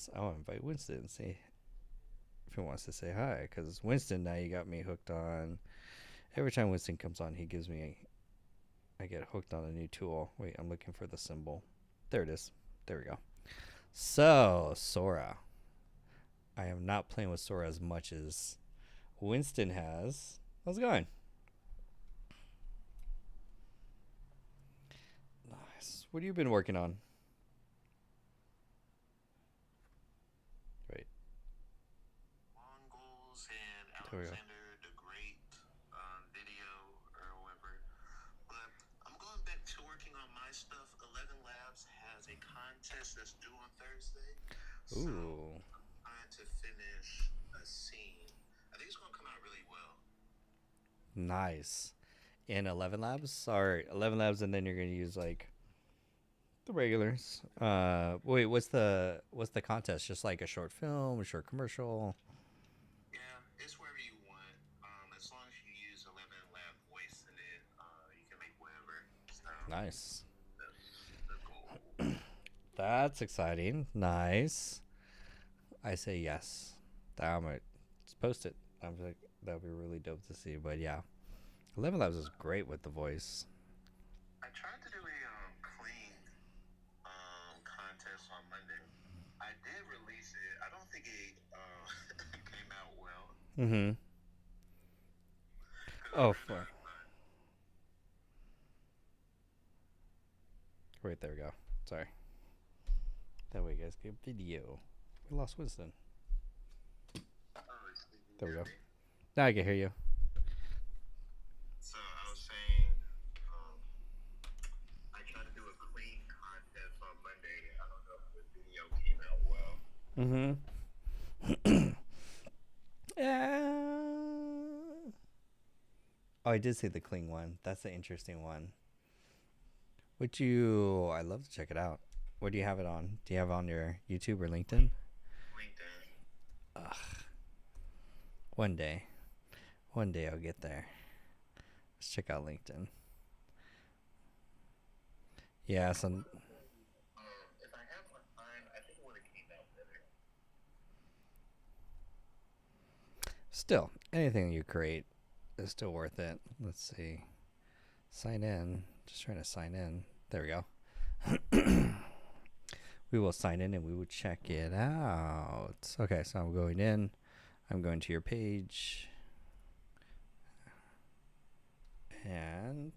Yes, I'll invite Winston and see if he wants to say hi. Because Winston, now you got me hooked on. Every time Winston comes on, he gives me. I get hooked on a new tool. Wait, I'm looking for the symbol. There it is. There we go. So, Sora. I am not playing with Sora as much as Winston has. How's it going? Nice. What have you been working on? Right. Mongols and There we go. Alexander the Great video or whatever. But I'm going back to working on my stuff. 11 Labs has a contest that's due on Thursday. So Ooh. I'm trying to finish a scene. I think it's going to come out really well. Nice. In 11 labs? Or 11 labs, and then you're going to use like the regulars. Wait, what's the contest? Just like a short film, a short commercial? Yeah, it's wherever you want. As long as you use 11 Lab voice in it, you can make whatever. So Nice. that's the goal. That's exciting. Nice. I say yes. Damn it. Let's post it. I'm like, that would be really dope to see. But yeah, 11 labs is great with the voice. I tried to do a clean contest on Monday. I did release it. I don't think it came out well Mm-hmm. because I Oh, ran fuck. out of time. Right, there we go. Sorry. That way you guys get video. We lost Winston. Oh, did you There we hear go. me? Now I can hear you. So I was saying, um, I tried to do a clean contest on Monday. I don't know if the video came out well. Mm-hmm. Yeah. Oh, I did see the cling one. That's the interesting one. Would you? I'd love to check it out. What do you have it on? Do you have it on your YouTube or LinkedIn? LinkedIn. Ugh. One day. One day I'll get there. Let's check out LinkedIn. Yeah, some. If I have more time, I think it would have came out better. Still, anything you create is still worth it. Let's see. Sign in. Just trying to sign in. There we go. We will sign in and we will check it out. Okay, so I'm going in. I'm going to your page. And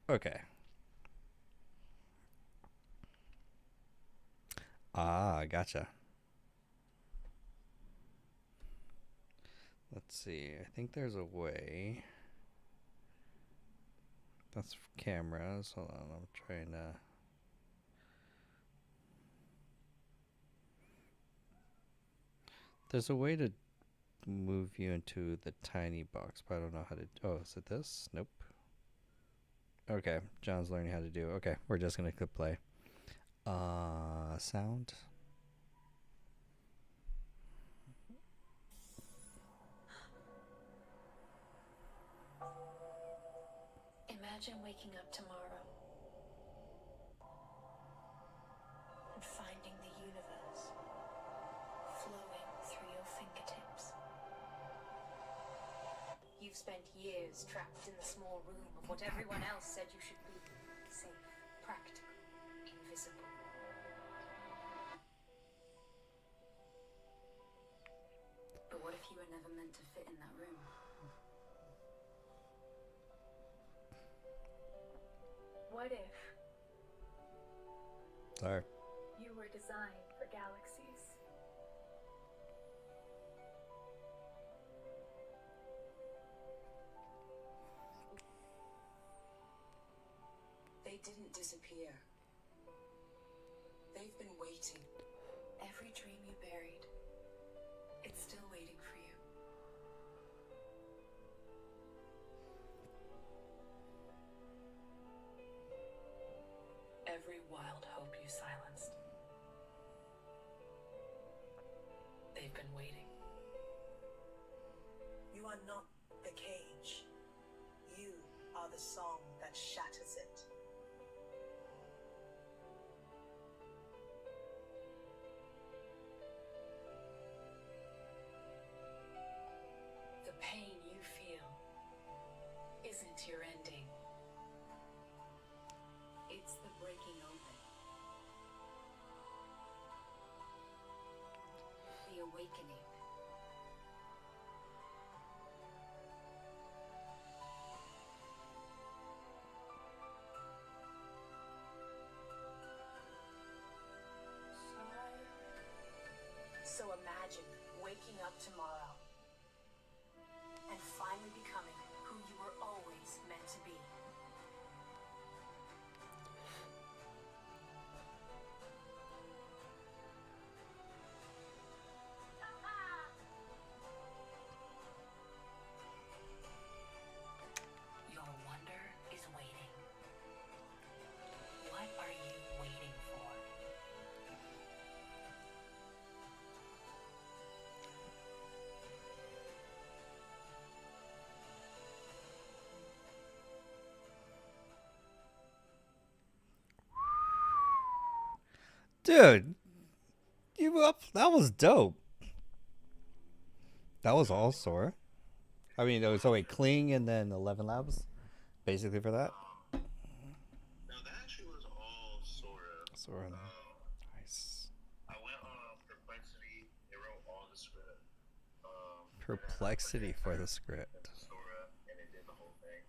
okay. Ah, gotcha. Let's see. I think there's a way. That's cameras. Hold on. I'm trying to. There's a way to move you into the tiny box, but I don't know how to. Oh, is it this? Nope. Okay, John's learning how to do. Okay, we're just gonna click play. Sound. Imagine waking up tomorrow and finding the universe flowing through your fingertips. You've spent years trapped in the small room of what everyone else said you should be. Safe, practical, invisible. But what if you were never meant to fit in that room? What if Sorry. you were designed for galaxies? They didn't disappear. They've been waiting. Every dream you buried, it's still waiting for you. Every wild hope you silenced. They've been waiting. You are not the cage. You are the song that shatters it. awakening. So imagine waking up tomorrow and finally becoming who you were always meant to be. Your wonder is waiting. What are you waiting for? Dude, you up? That was dope. That was all Sora. I mean, it was wait, Kling and then 11 Labs, basically for that. No, that actually was all Sora. Sora, nice. I went on Perplexity. They wrote all the script. Perplexity for the script. Sora, and it did the whole thing.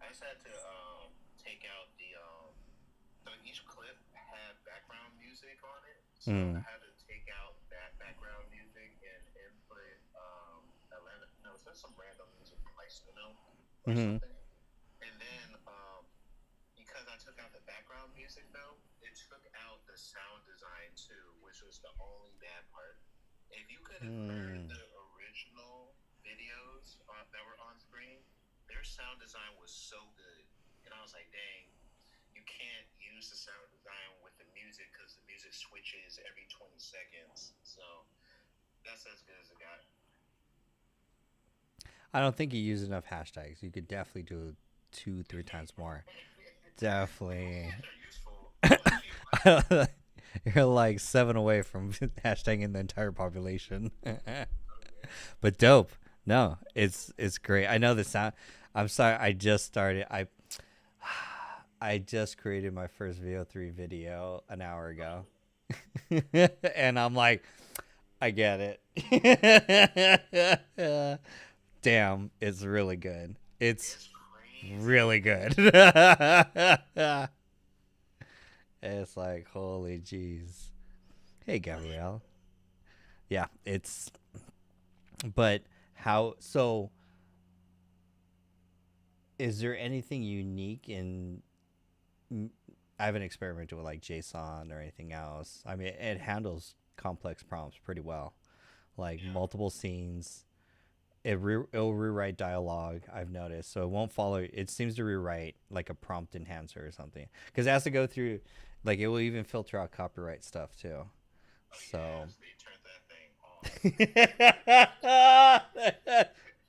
I just had to take out the. So each clip had background music on it. So I had to take out that background music and input Atlanta. No, it's just some random music from like Suno or something. And then because I took out the background music though, it took out the sound design too, which was the only bad part. If you could have heard the original videos that were on screen, their sound design was so good, and I was like, dang, you can't use the sound design with the music because the music switches every 20 seconds. So that's as good as it got. I don't think you use enough hashtags. You could definitely do 2-3 times more. Definitely. They're useful. You're like 7 away from hashtagging the entire population. But dope. No, it's great. I know the sound. I'm sorry. I just started. I just created my first VO3 video an hour ago. And I'm like, I get it. Damn, it's really good. It's really good. It's like, holy jeez. Hey, Gabrielle. Yeah, it's. But how. So, is there anything unique in. I haven't experimented with like JSON or anything else. I mean, it handles complex prompts pretty well. Like multiple scenes. It'll rewrite dialogue, I've noticed, so it won't follow. It seems to rewrite like a prompt enhancer or something, because it has to go through, like it will even filter out copyright stuff too. So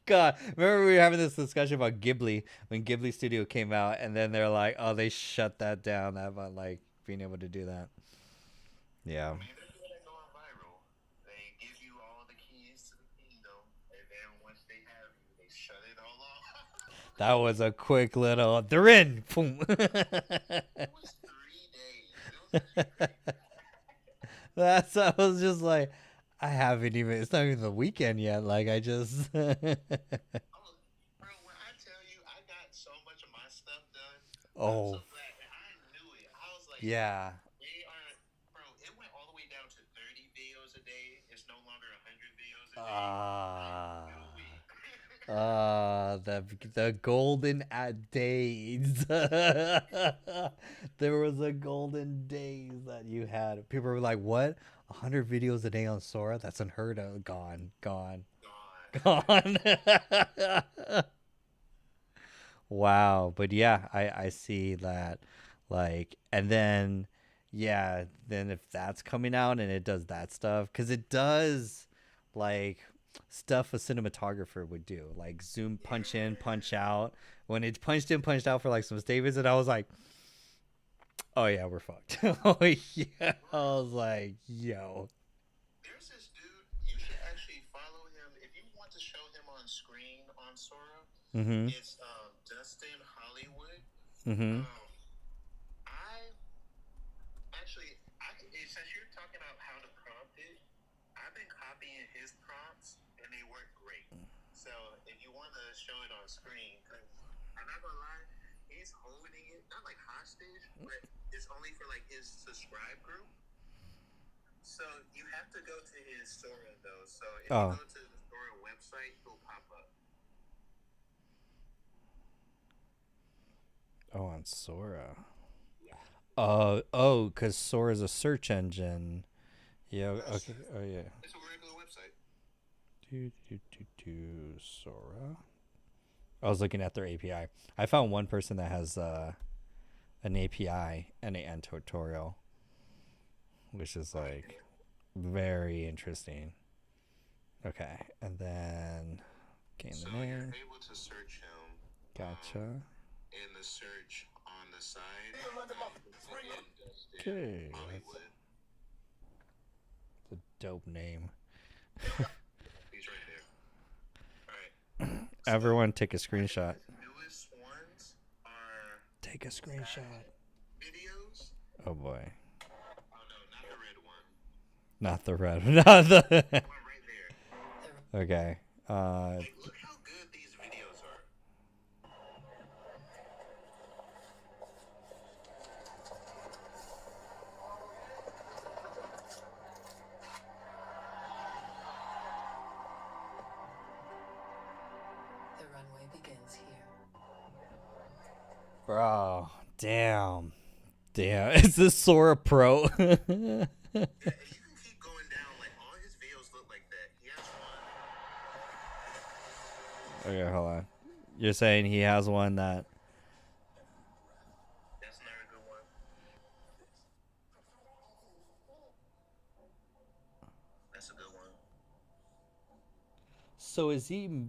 God, remember we were having this discussion about Ghibli when Ghibli Studio came out, and then they're like, oh, they shut that down about like being able to do that. Yeah. I mean, they're going viral. They give you all the keys to the kingdom, and then once they have you, they shut it all off. That was a quick little. They're in. Boom. It was 3 days. It was actually crazy. I was just like, I haven't even. It's not even the weekend yet. Like I just. Bro, when I tell you, I got so much of my stuff done. Oh. I'm so glad. And I knew it. I was like, Yeah. they are, bro. It went all the way down to 30 videos a day. It's no longer 100 videos a day. The golden days. There was a golden days that you had. People were like, "What? 100 videos a day on Sora? That's unheard of. Gone. Wow." But yeah, I see that. Like, and then then if that's coming out and it does that stuff, because it does like stuff a cinematographer would do, like zoom, punch in, punch out. When it punched in, punched out for like some statements, and I was like, oh yeah, we're fucked. Oh yeah, I was like, yo. There's this dude. You should actually follow him if you want to show him on screen on Sora. It's Dustin Hollywood. Since you're talking about how to prompt it, I I've been copying his prompts, and they work great. So if you want to show it on screen, because I'm not gonna lie, he's holding it not like hostage, but it's only for like his subscribe group. So you have to go to his Sora though. So if you Oh. go to the Sora website, he'll pop up. Oh, on Sora. Yeah. Oh, because Sora's a search engine. Yeah. Yes. Okay. Oh yeah. It's a regular website. Sora. I was looking at their API. I found one person that has an API and an end tutorial, which is like very interesting. Okay, and then gain So the name. you're able to search him. Gotcha. In the search on the side. Okay. Hollywood. That's a dope name. He's right there. All right. Everyone take a screenshot. The newest ones are Take a screenshot. videos. Oh boy. Oh no, not the red one. Not the red. Not the. The one right there. Okay. Like, look how good these videos are. The runway begins here. Bro, damn. It's the Sora Pro. Yeah, and you can keep going down. Like all his videos look like that. He has one. Okay, hold on. You're saying he has one that. That's another good one. That's a good one. So is he.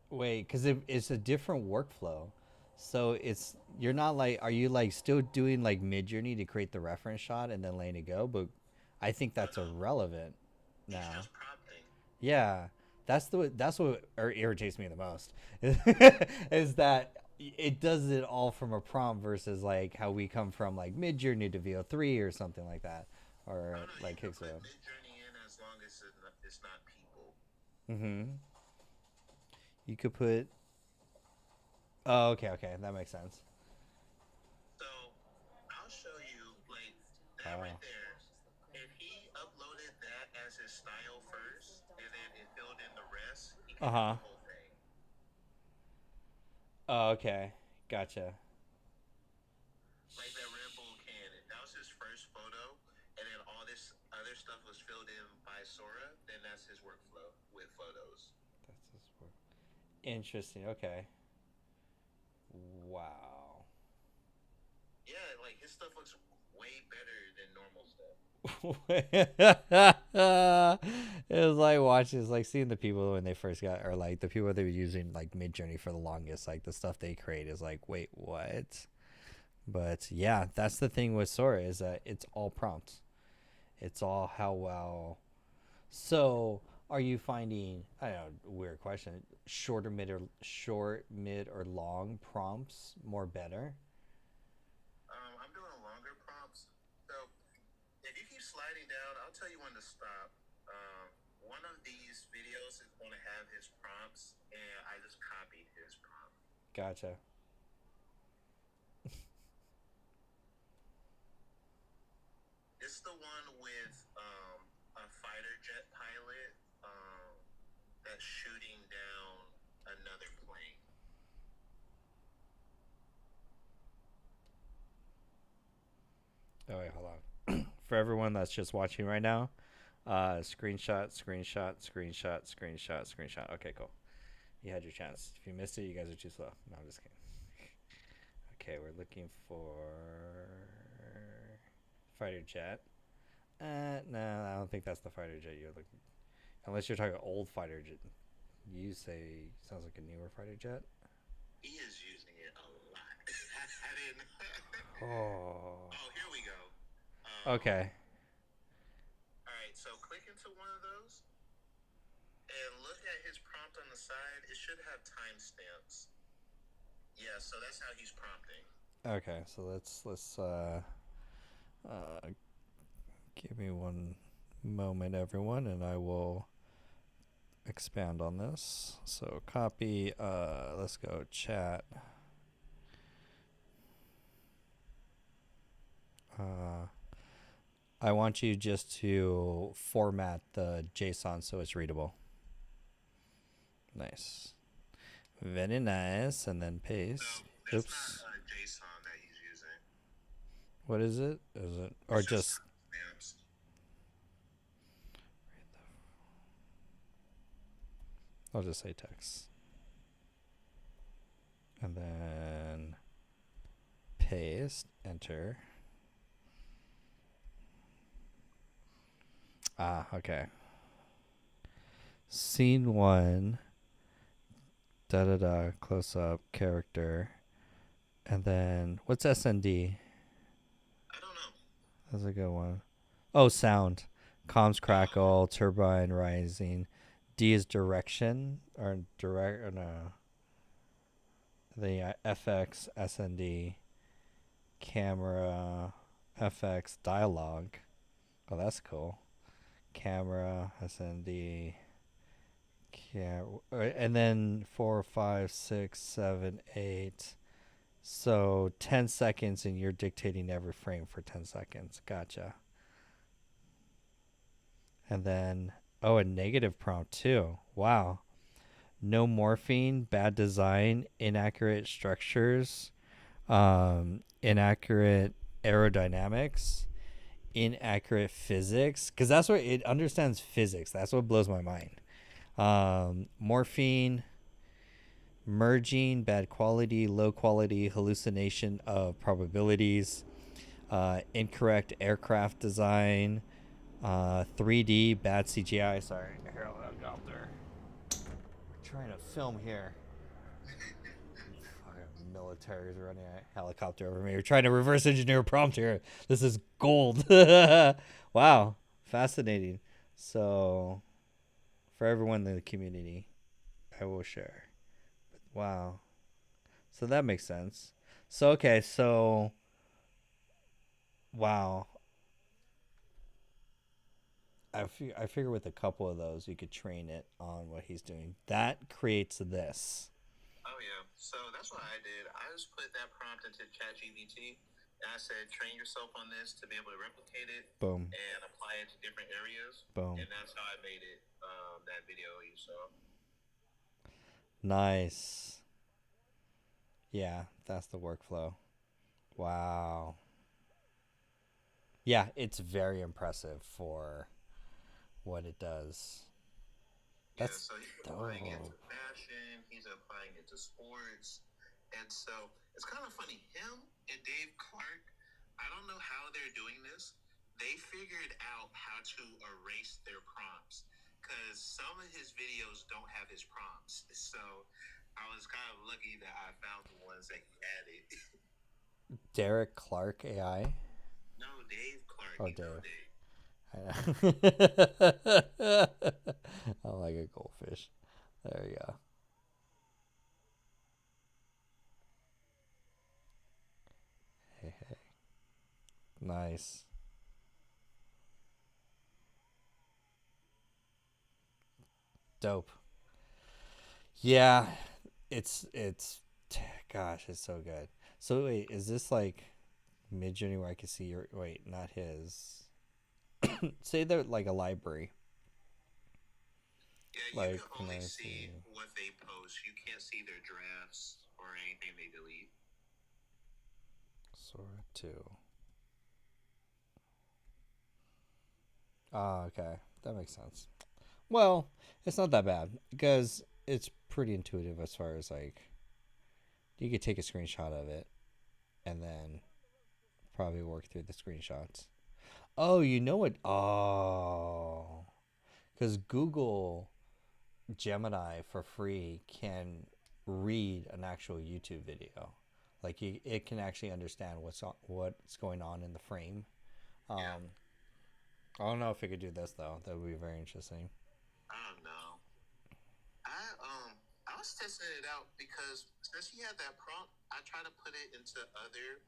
Wait, because it's a different workflow. So you're not like, are you like still doing like mid journey to create the reference shot and then letting it go? But I think that's irrelevant now. He's just prompting. Yeah, that's what irritates me the most is that it does it all from a prompt versus like how we come from like mid journey to VO3 or something like that, or No, like you can put Kickstarter. Mid-Journey in as long as it's not people. Mm-hmm. You could put. Oh, okay, that makes sense. So I'll show you like that Oh. right there. If he uploaded that as his style first, and then it filled in the rest, he can do Uh-huh. the whole thing. Oh, okay, gotcha. Like that Red Bull cannon. That was his first photo, and then all this other stuff was filled in by Sora. Then that's his workflow with photos. That's his work. Interesting. Okay. Wow. Yeah, like his stuff looks way better than normal stuff. It was like watching, it's like seeing the people when they first got, or like the people that were using like Mid Journey for the longest. Like the stuff they create is like, wait, what? But yeah, that's the thing with Sora is that it's all prompts. It's all how well. So, are you finding? I don't know. Weird question. Short, mid, or long prompts more better? I'm doing longer prompts. So if you keep sliding down, I'll tell you when to stop. One of these videos is going to have his prompts, and I just copied his prompt. Gotcha. It's the one with a fighter jet pilot that's shooting down another plane. Oh wait, hold on. For everyone that's just watching right now, screenshot. Okay, cool. You had your chance. If you missed it, you guys are too slow. No, I'm just kidding. Okay, we're looking for fighter jet. No, I don't think that's the fighter jet you're looking. Unless you're talking old fighter jet. You say sounds like a newer fighter jet. He is using it a lot. I didn't. Oh. Oh, here we go. Okay. All right, so click into one of those and look at his prompt on the side. It should have timestamps. Yeah, so that's how he's prompting. Okay, so let's Give me one moment, everyone, and I will expand on this. So copy, let's go chat. I want you just to format the JSON so it's readable. Nice. Very nice. And then paste. That's Oops. not JSON that he's using. What is it? Is it or just stamps. I'll just say text. And then paste, enter. Okay. Scene 1, close up, character. And then, what's SND? I don't know. That's a good one. Oh, sound. Comms crackle, turbine rising. D is direction, or direct, or no. The FX, SND, camera, FX, dialogue. Oh, that's cool. Camera, SND, and then 4, 5, 6, 7, 8. So 10 seconds, and you're dictating every frame for 10 seconds. Gotcha. And then, a negative prompt too. Wow. No morphine, bad design, inaccurate structures, inaccurate aerodynamics, inaccurate physics, because that's what it understands physics. That's what blows my mind. Morphine, merging, bad quality, low quality, hallucination of probabilities, incorrect aircraft design, 3D, bad CGI. Sorry, helicopter. We're trying to film here. Military's running a helicopter over me. We're trying to reverse engineer a prompt here. This is gold. Wow, fascinating. So, for everyone in the community, I will share. Wow. So that makes sense. So, okay, so, wow. I figure with a couple of those, you could train it on what he's doing. That creates this. Oh, yeah. So that's what I did. I just put that prompt into ChatGPT, and I said, train yourself on this to be able to replicate it. Boom. And apply it to different areas. Boom. And that's how I made it, that video you saw. Nice. Yeah, that's the workflow. Wow. Yeah, it's very impressive for what it does. That's so he's applying it to fashion, he's applying it to sports. And so it's kind of funny. Him and Dave Clark, I don't know how they're doing this. They figured out how to erase their prompts because some of his videos don't have his prompts. So I was kind of lucky that I found the ones that he added. Derek Clark AI? No, Dave Clark. Oh, Dave. I like a goldfish. There you go. Hey. Nice. Dope. Yeah, it's gosh, it's so good. So wait, is this like Midjourney where I can see your not his. Say they're like a library. Yeah, you can only see what they post. You can't see their drafts or anything they delete. Sora 2. Okay. That makes sense. Well, it's not that bad because it's pretty intuitive as far as like you could take a screenshot of it and then probably work through the screenshots. Oh, you know what? Oh, because Google Gemini for free can read an actual YouTube video. Like it can actually understand what's going on in the frame. Yeah. I don't know if it could do this though. That would be very interesting. I don't know. I was testing it out because since he had that prompt, I tried to put it into other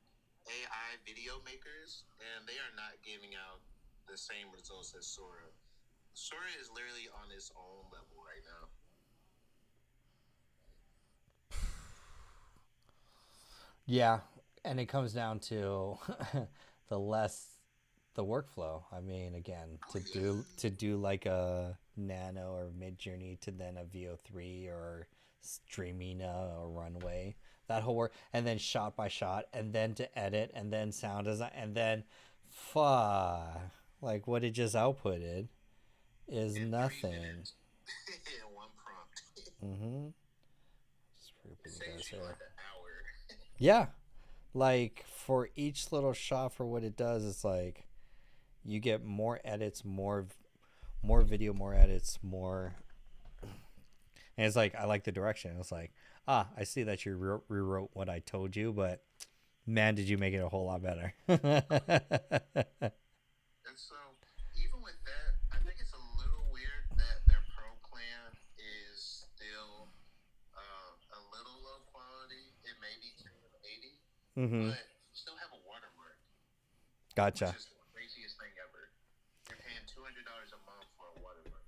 AI video makers, and they are not giving out the same results as Sora. Sora is literally on its own level right now. Yeah, and it comes down to the less the workflow. I mean, again, Oh to yeah. do like a Nano or Mid Journey to then a VO3 or Streamina or Runway, that whole work, and then shot by shot, and then to edit, and then sound design, and then, like what it just outputted is In three nothing. minutes, in one prompt. Mm-hmm. Just It putting you saves guys you here. like an hour. Yeah, like for each little shot for what it does, it's like you get more edits, more video, more edits, more. And it's like I like the direction. It's like I see that you rewrote what I told you, but man, did you make it a whole lot better. And so, even with that, I think it's a little weird that their pro plan is still a little low quality. It may be 1080, Mm-hmm. but you still have a watermark, which Gotcha. is the craziest thing ever. You're paying $200 a month for a watermark.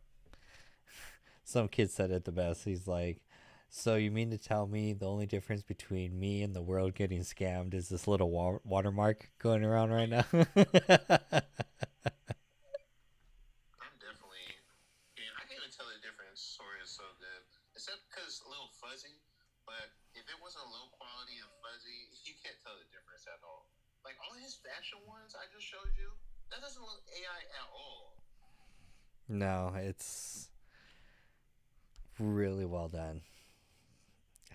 Some kid said it the best. He's like, "So you mean to tell me the only difference between me and the world getting scammed is this little watermark going around right now?" I'm definitely. I can't even tell the difference. Sora is so good, except because it's a little fuzzy. But if it wasn't low quality and fuzzy, you can't tell the difference at all. Like all his fashion ones I just showed you, that doesn't look AI at all. No, it's really well done.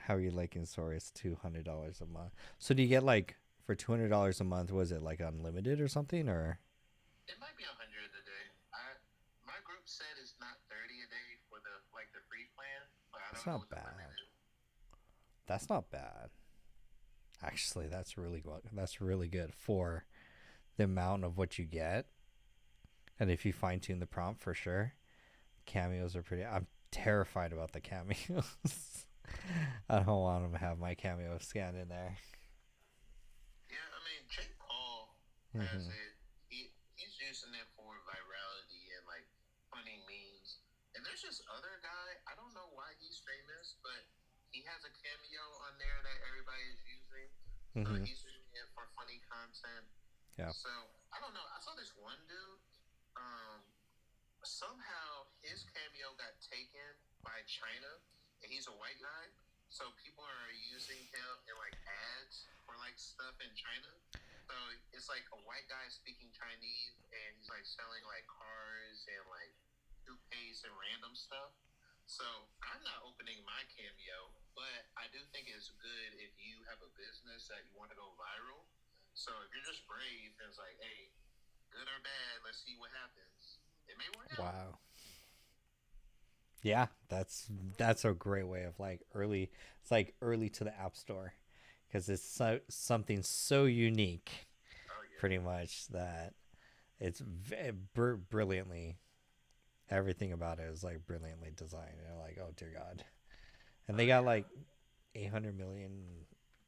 How are you liking Sora? It's $200 a month. So do you get like for $200 a month? Was it like unlimited or something or? It might be 100 a day. My group said it's not 30 a day for the free plan, but I That's don't know not what the limit bad. is. That's not bad. Actually, that's really good. That's really good for the amount of what you get. And if you fine tune the prompt for sure, cameos are pretty. I'm terrified about the cameos. I don't want them to have my cameo scanned in there. Yeah, I mean Jake Paul has Mm-hmm. it. He's using it for virality and like funny memes. And there's this other guy. I don't know why he's famous, but he has a cameo on there that everybody is using. So Mm-hmm. he's using it for funny content. Yeah. So I don't know. I saw this one dude. Um, Somehow his cameo got taken by China, and he's a white guy. So people are using him in like ads for like stuff in China. So it's like a white guy speaking Chinese, and he's like selling like cars and like toothpaste and random stuff. So I'm not opening my cameo, but I do think it's good if you have a business that you want to go viral. So if you're just brave and it's like, hey, good or bad, let's see what happens. It may work out. Wow. Yeah, that's a great way of like early. It's like early to the app store because it's something so unique, Oh yeah. pretty much that it's brilliantly. Everything about it is like brilliantly designed. You're like, oh dear God, and they Oh got yeah. like 800 million.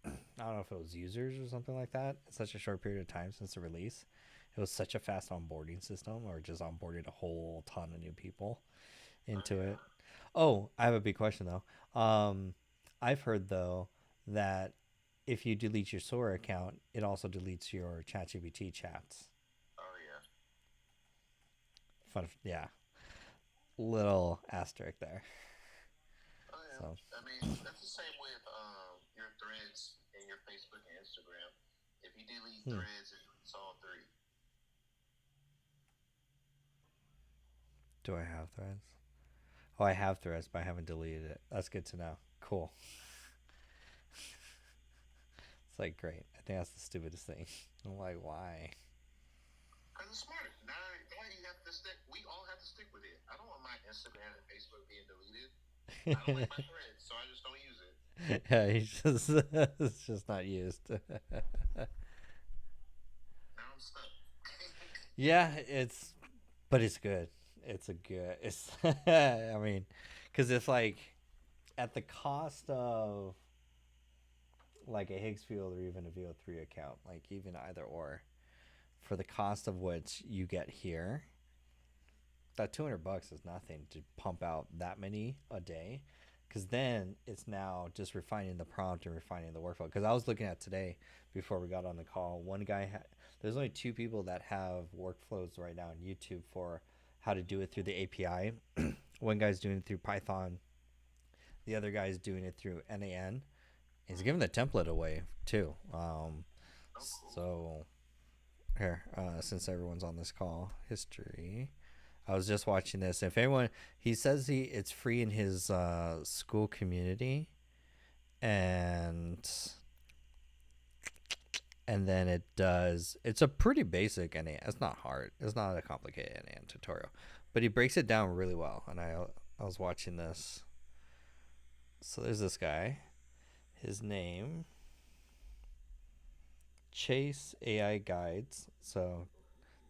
I don't know if it was users or something like that in such a short period of time since the release. It was such a fast onboarding system, or just onboarded a whole ton of new people Oh into yeah. it. Oh, I have a big question though. I've heard though that if you delete your Sora account, it also deletes your ChatGPT chats. Oh yeah. Fun, yeah. Little asterisk there. Oh yeah. So, I mean, that's the same with your threads and your Facebook and Instagram. If you delete hmm. threads, it deletes all three. Do I have threads? Oh, I have threads, but I haven't deleted it. That's good to know. Cool. It's like great. I think that's the stupidest thing. I'm like, why? Cause it's smart. Now you have to stick. We all have to stick with it. I don't want my Instagram and Facebook being deleted. I don't like my threads, so I just don't use it. Yeah, it's just not used. Now I'm stuck. Yeah, but it's good. It's a good. It's I mean, because it's like at the cost of like a Higgs field or even a VO3 account, like even either or. for the cost of what you get here, that $200 is nothing to pump out that many a day. Because then it's now just refining the prompt and refining the workflow. Because I was looking at today before we got on the call, one guy there's only 2 people that have workflows right now on YouTube for how to do it through the API. One guy's doing it through Python, the other guy's doing it through NAN. He's giving the template away too. So here, since everyone's on this call, history. I was just watching this. If anyone, he says it's free in his school community, and then it's a pretty basic NAN. It's not hard. It's not a complicated NAN tutorial, but he breaks it down really well. And I was watching this. So there's this guy. His name, Chase AI Guides. So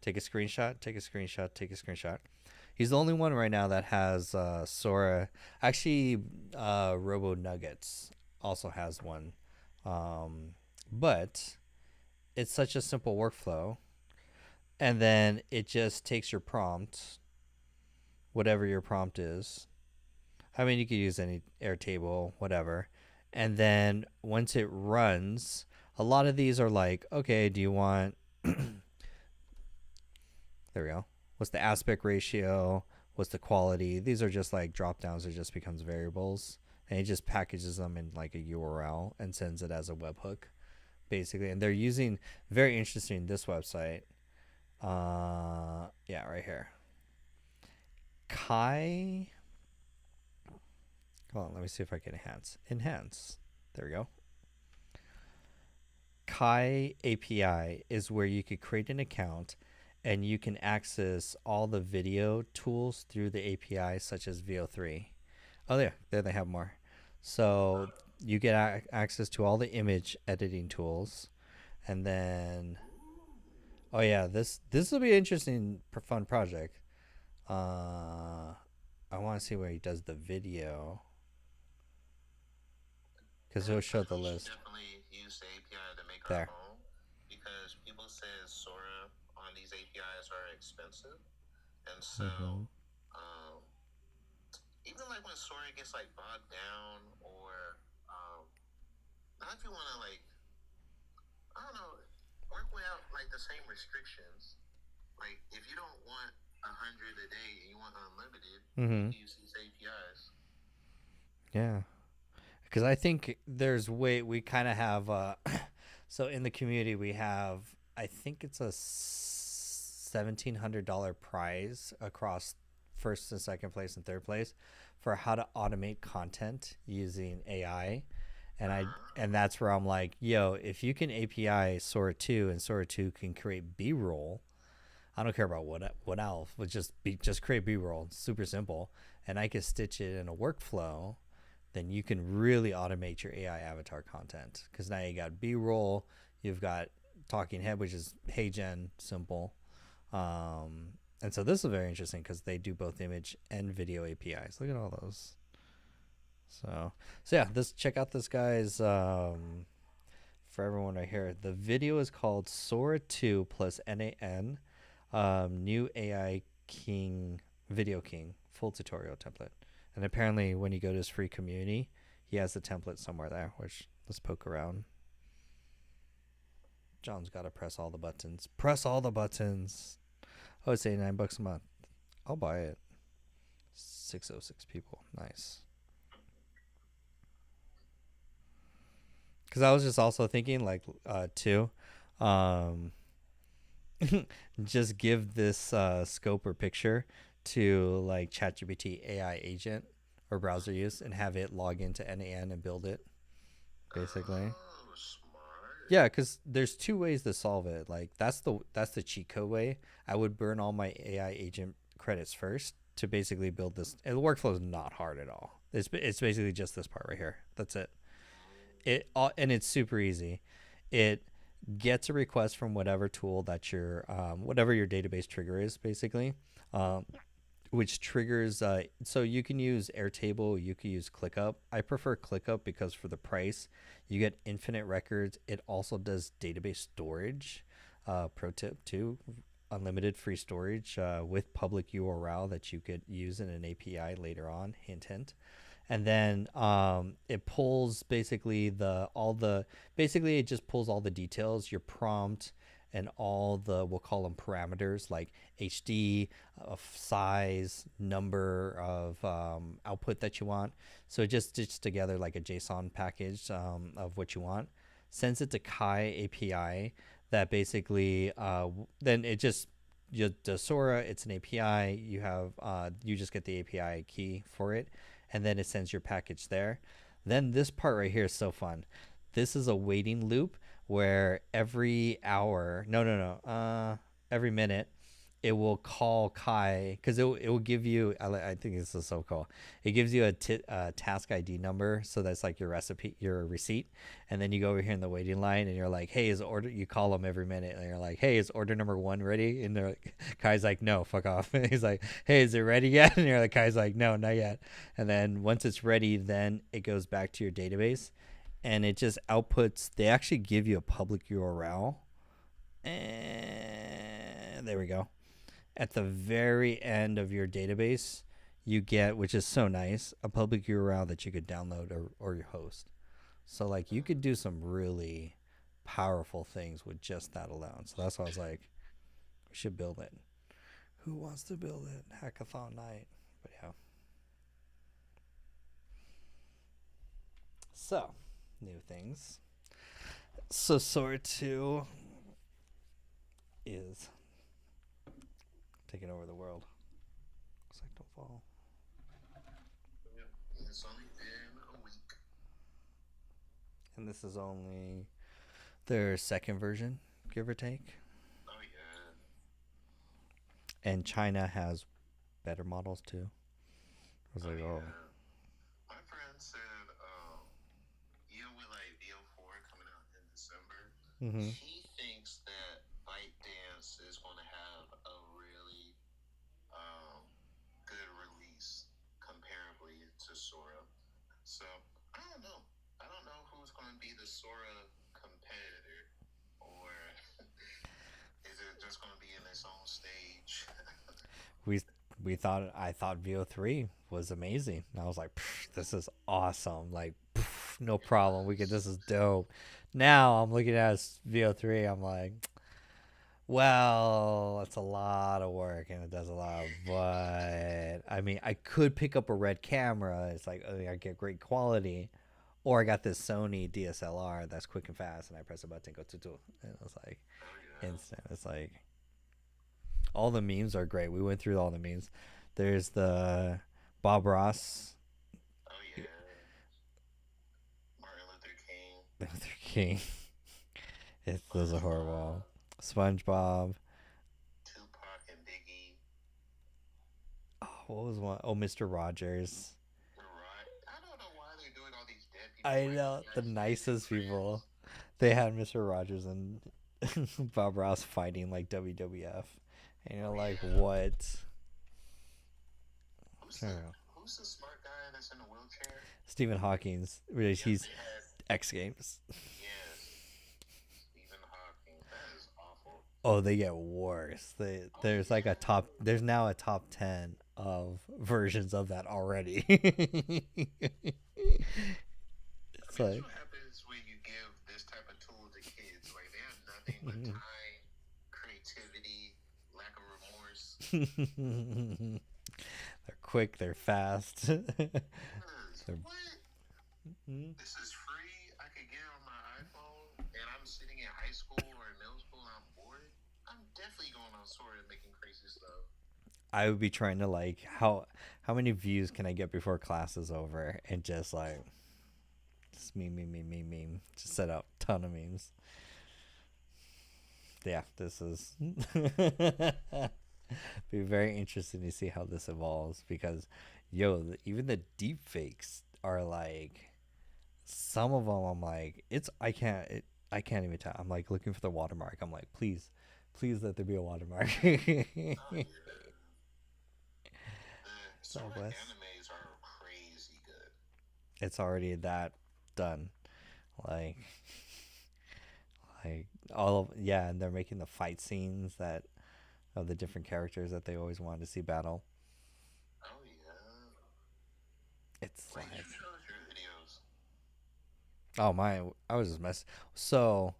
take a screenshot, take a screenshot, take a screenshot. He's the only one right now that has Sora. Actually, Robo Nuggets also has one. But it's such a simple workflow. And then it just takes your prompt, whatever your prompt is. I mean, you could use any Airtable, whatever. And then once it runs, a lot of these are like, okay, do you want... There we go. What's the aspect ratio? What's the quality? These are just like drop downs. It just becomes variables. And it just packages them in like a URL and sends it as a webhook, basically. And they're using, very interesting, this website. Yeah, right here. Kai. Hold on, let me see if I can enhance. There we go. Kai API is where you could create an account and you can access all the video tools through the API, such as VO3. Oh, there they have more. So you get access to all the image editing tools, and then, oh yeah, this will be an interesting, fun project. I want to see where he does the video, because he'll show the list. Definitely use the API to make there. Our own, because people say Sora on these APIs are expensive, and so even like when Sora gets like bogged down, or not if you want to like, I don't know, work without like the same restrictions. Like if you don't want 100 a day and you want unlimited, you use these APIs. Yeah. Because I think we kind of have, so in the community we have, I think it's a $1,700 prize across first and second place and third place for how to automate content using AI. And that's where I'm like, yo, if you can API Sora 2 and Sora 2 can create B-roll, I don't care about what else, but just create B-roll. It's super simple. And I can stitch it in a workflow, then you can really automate your AI avatar content. Because now you got B-roll, you've got talking head, which is hey gen, simple. And so this is very interesting because they do both image and video APIs. Look at all those. So yeah, check out this guy's for everyone right here. The video is called Sora 2 plus NAN, new AI King Video King full tutorial template. And apparently when you go to his free community, he has the template somewhere there, which let's poke around. John's got to press all the buttons. Press all the buttons. Oh, it's $89 a month. I'll buy it. 606 people. Nice. Because I was just also thinking, like, too, just give this scope or picture to, like, ChatGPT AI agent or browser use and have it log into NAN and build it, basically. Oh, smart. Yeah, because there's 2 ways to solve it. Like, that's the cheat code way. I would burn all my AI agent credits first to basically build this. And the workflow is not hard at all. It's basically just this part right here. That's it. And it's super easy. It gets a request from whatever tool that your whatever your database trigger is, basically, which triggers. So you can use Airtable, you can use ClickUp. I prefer ClickUp because for the price, you get infinite records. It also does database storage. Pro tip too: unlimited free storage with public URL that you could use in an API later on. Hint, hint. And then it pulls basically basically it just pulls all the details, your prompt, and all the, we'll call them parameters, like HD, size, number of output that you want. So it just stitches together like a JSON package of what you want, sends it to Kai API. That basically then it just, the Sora, it's an API. You have you just get the API key for it, and then it sends your package there. Then this part right here is so fun. This is a waiting loop where every hour, every minute, it will call Kai, because it will give you, I think this is so cool. It gives you a task ID number, so that's like your recipe, your receipt. And then you go over here in the waiting line and you're like, hey, is order, you call them every minute and you're like, hey, is order number 1 ready? And they're like, Kai's like, no, fuck off. And he's like, hey, is it ready yet? And you're like, Kai's like, no, not yet. And then once it's ready, then it goes back to your database and it just outputs. They actually give you a public URL. And there we go. At the very end of your database, you get, which is so nice, a public URL that you could download or your host. So like you could do some really powerful things with just that alone. So that's why I was like, we should build it. Who wants to build it? Hackathon night. But yeah. So, new things. So Sora 2 is taking over the world. Looks like don't fall. Yeah, it's only been a week. And this is only their second version, give or take. Oh yeah. And China has better models too. I was like, oh. My friend said, with like VO4 coming out in December, he thinks that ByteDance is going to have a really good release comparably to Sora. So I don't know. I don't know who's going to be the Sora competitor, or is it just going to be in its own stage? I thought VO3 was amazing. And I was like, this is awesome. Like, no problem. This is dope. Now I'm looking at VO3. I'm like, well, it's a lot of work and it does a lot, but I mean, I could pick up a red camera. It's like, I get great quality, or I got this Sony DSLR that's quick and fast, and I press a button, go to, and it was like instant. It's like all the memes are great. We went through all the memes. There's the Bob Ross. Oh yeah. Martin Luther King. Luther King. Those are horrible. SpongeBob. Tupac and Biggie. Oh, what was one? Oh, Mr. Rogers. I don't know why they're doing all these dead people. I know, the nicest people. They had Mr. Rogers and Bob Ross fighting like WWF. And you're like, what? Who's the smart guy that's in a wheelchair? Stephen Hawking's. He's X Games. Oh, they get worse. There's like there's now a top 10 of versions of that already. It's like, what happens when you give this type of tool to kids? Like, they have nothing but time, creativity, lack of remorse. They're quick, they're fast. What? This is free. I could get it on my iPhone, and I'm sitting in high school or middle school and I'm bored. I'm definitely going on Sora and making crazy stuff. I would be trying to like, how many views can I get before class is over, and just like, just meme. Just set up a ton of memes. Yeah, this is be very interesting to see how this evolves, because even the deep fakes are like, some of them I'm like, I can't even tell. I'm like looking for the watermark. I'm like, please let there be a watermark. Sora animes are crazy good. It's already that done. Like Like all of yeah, and they're making the fight scenes that of the different characters that they always wanted to see battle. Oh yeah. It's Wait, you like show us your videos. oh my, I was just mess. So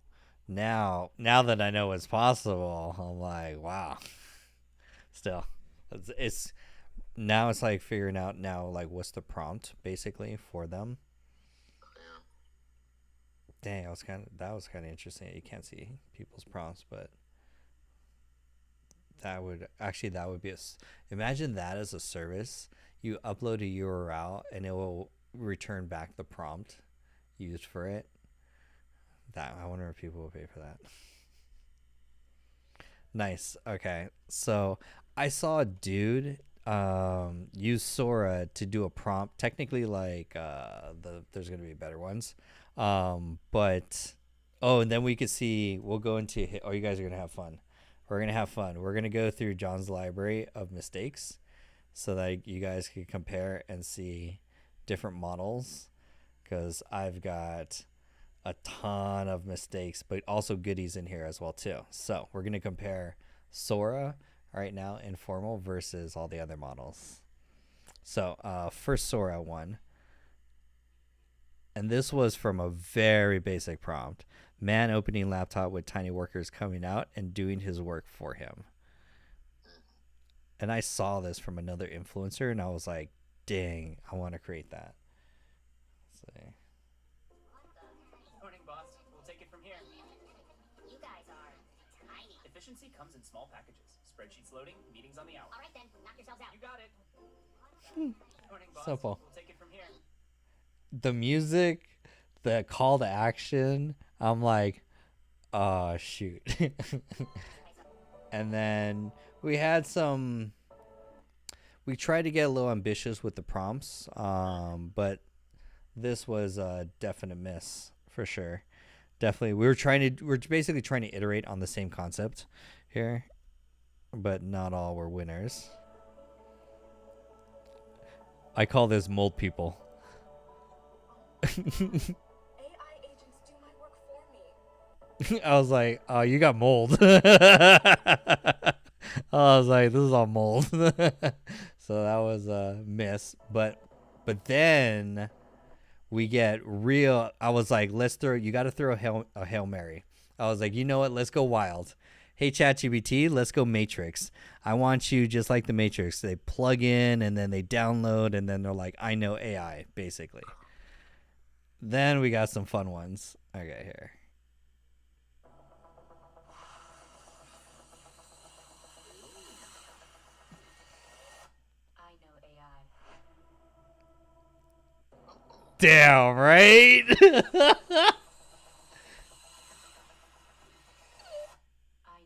now that I know it's possible, I'm like wow. Still, it's now it's like figuring out now like what's the prompt basically for them. Yeah. Dang, that was kind of interesting. You can't see people's prompts, but that would be imagine that as a service. You upload a URL and it will return back the prompt used for it. That I wonder if people will pay for that. Nice. Okay. So I saw a dude use Sora to do a prompt. Technically, like there's gonna be better ones. But oh, and then we could see. We'll go into. Oh, you guys are gonna have fun. We're gonna have fun. We're gonna go through John's library of mistakes, so that you guys can compare and see different models. Because I've got a ton of mistakes, but also goodies in here as well too. So we're gonna compare Sora right now informal versus all the other models. So first Sora one, and this was from a very basic prompt: man opening laptop with tiny workers coming out and doing his work for him. And I saw this from another influencer, and I was like, dang, I want to create that. Let's see. Morning, boss. We'll take it from here. You guys are tiny. Efficiency comes in small packages. Spreadsheets loading, meetings on the hour. All right then, knock yourselves out. You got it. Morning, boss. Simple. We'll take it from here. The music, the call to action, I'm like, oh shoot. And then we tried to get a little ambitious with the prompts, but this was a definite miss for sure. Definitely, we're basically trying to iterate on the same concept here, but not all were winners. I call this mold people. AI agents do my work for me. I was like, oh, you got mold. I was like, this is all mold. So that was a miss. But then we get real. I was like, you got to throw a Hail Mary. I was like, you know what? Let's go wild. Hey, ChatGPT, let's go Matrix. I want you just like the Matrix. They plug in and then they download and then they're like, I know AI, basically. Then we got some fun ones. Okay, here. I know AI. Damn, right? I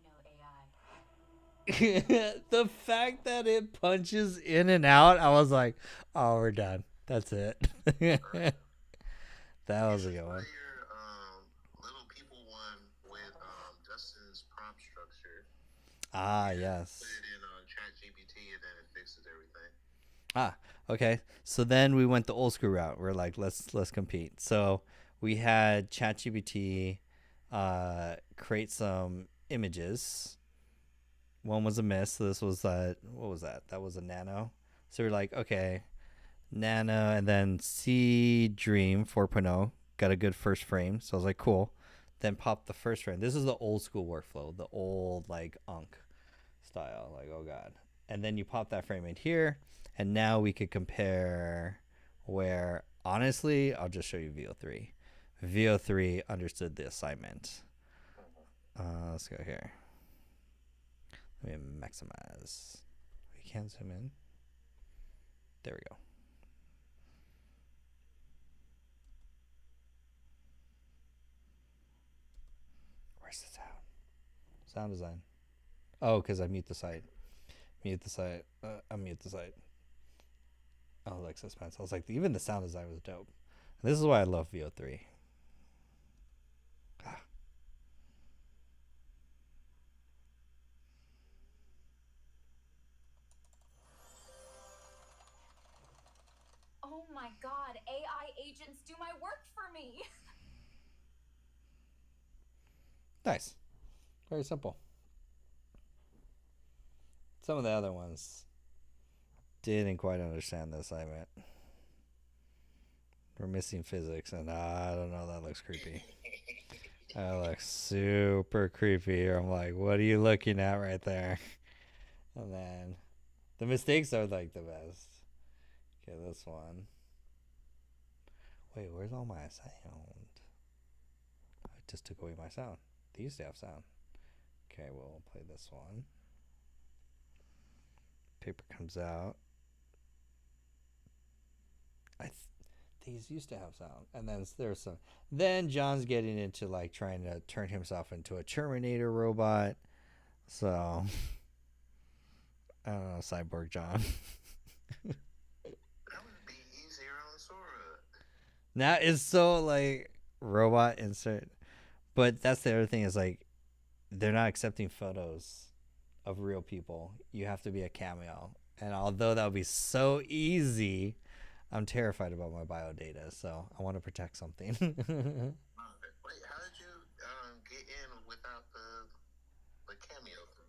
know AI. The fact that it punches in and out, I was like, oh, we're done. That's it. That was a good one. Your little people one with Justin's prompt structure. Ah, yes. Put it in ChatGPT and then it fixes everything. Ah, okay. So then we went the old school route. We're like, let's compete. So we had ChatGPT create some images. One was a miss. So this was what was that? That was a nano. So we're like, okay, nano, and then C Dream 4.0 got a good first frame. So I was like, cool. Then pop the first frame. This is the old school workflow, the old like Unk style. Like, oh god. And then you pop that frame in here, and now we could compare where honestly, I'll just show you VO3. VO3 understood the assignment. Let's go here. Let me maximize. We can't zoom in. There we go. Where's the sound? Sound design. Oh, because I mute the site. Mute the site. Unmute the site. Oh, like suspense. I was like, even the sound design was dope. And this is why I love VO3. Oh my god, AI agents do my work for me. Nice. Very simple. Some of the other ones didn't quite understand the assignment. We're missing physics, and I don't know. That looks creepy. That looks super creepy. I'm like, what are you looking at right there? And then the mistakes are like the best. Okay, this one. Wait, where's all my sound? I just took away my sound. They used to have sound. Okay, we'll play this one. Paper comes out. These used to have sound, and then there's some. Then John's getting into like trying to turn himself into a Terminator robot. So I don't know, Cyborg John. That would be easier on Sora. Now it's so like robot insert, but that's the other thing is like they're not accepting photos of real people. You have to be a cameo, and although that would be so easy, I'm terrified about my bio data, so I want to protect something. Wait, how did you get in without the cameo thing?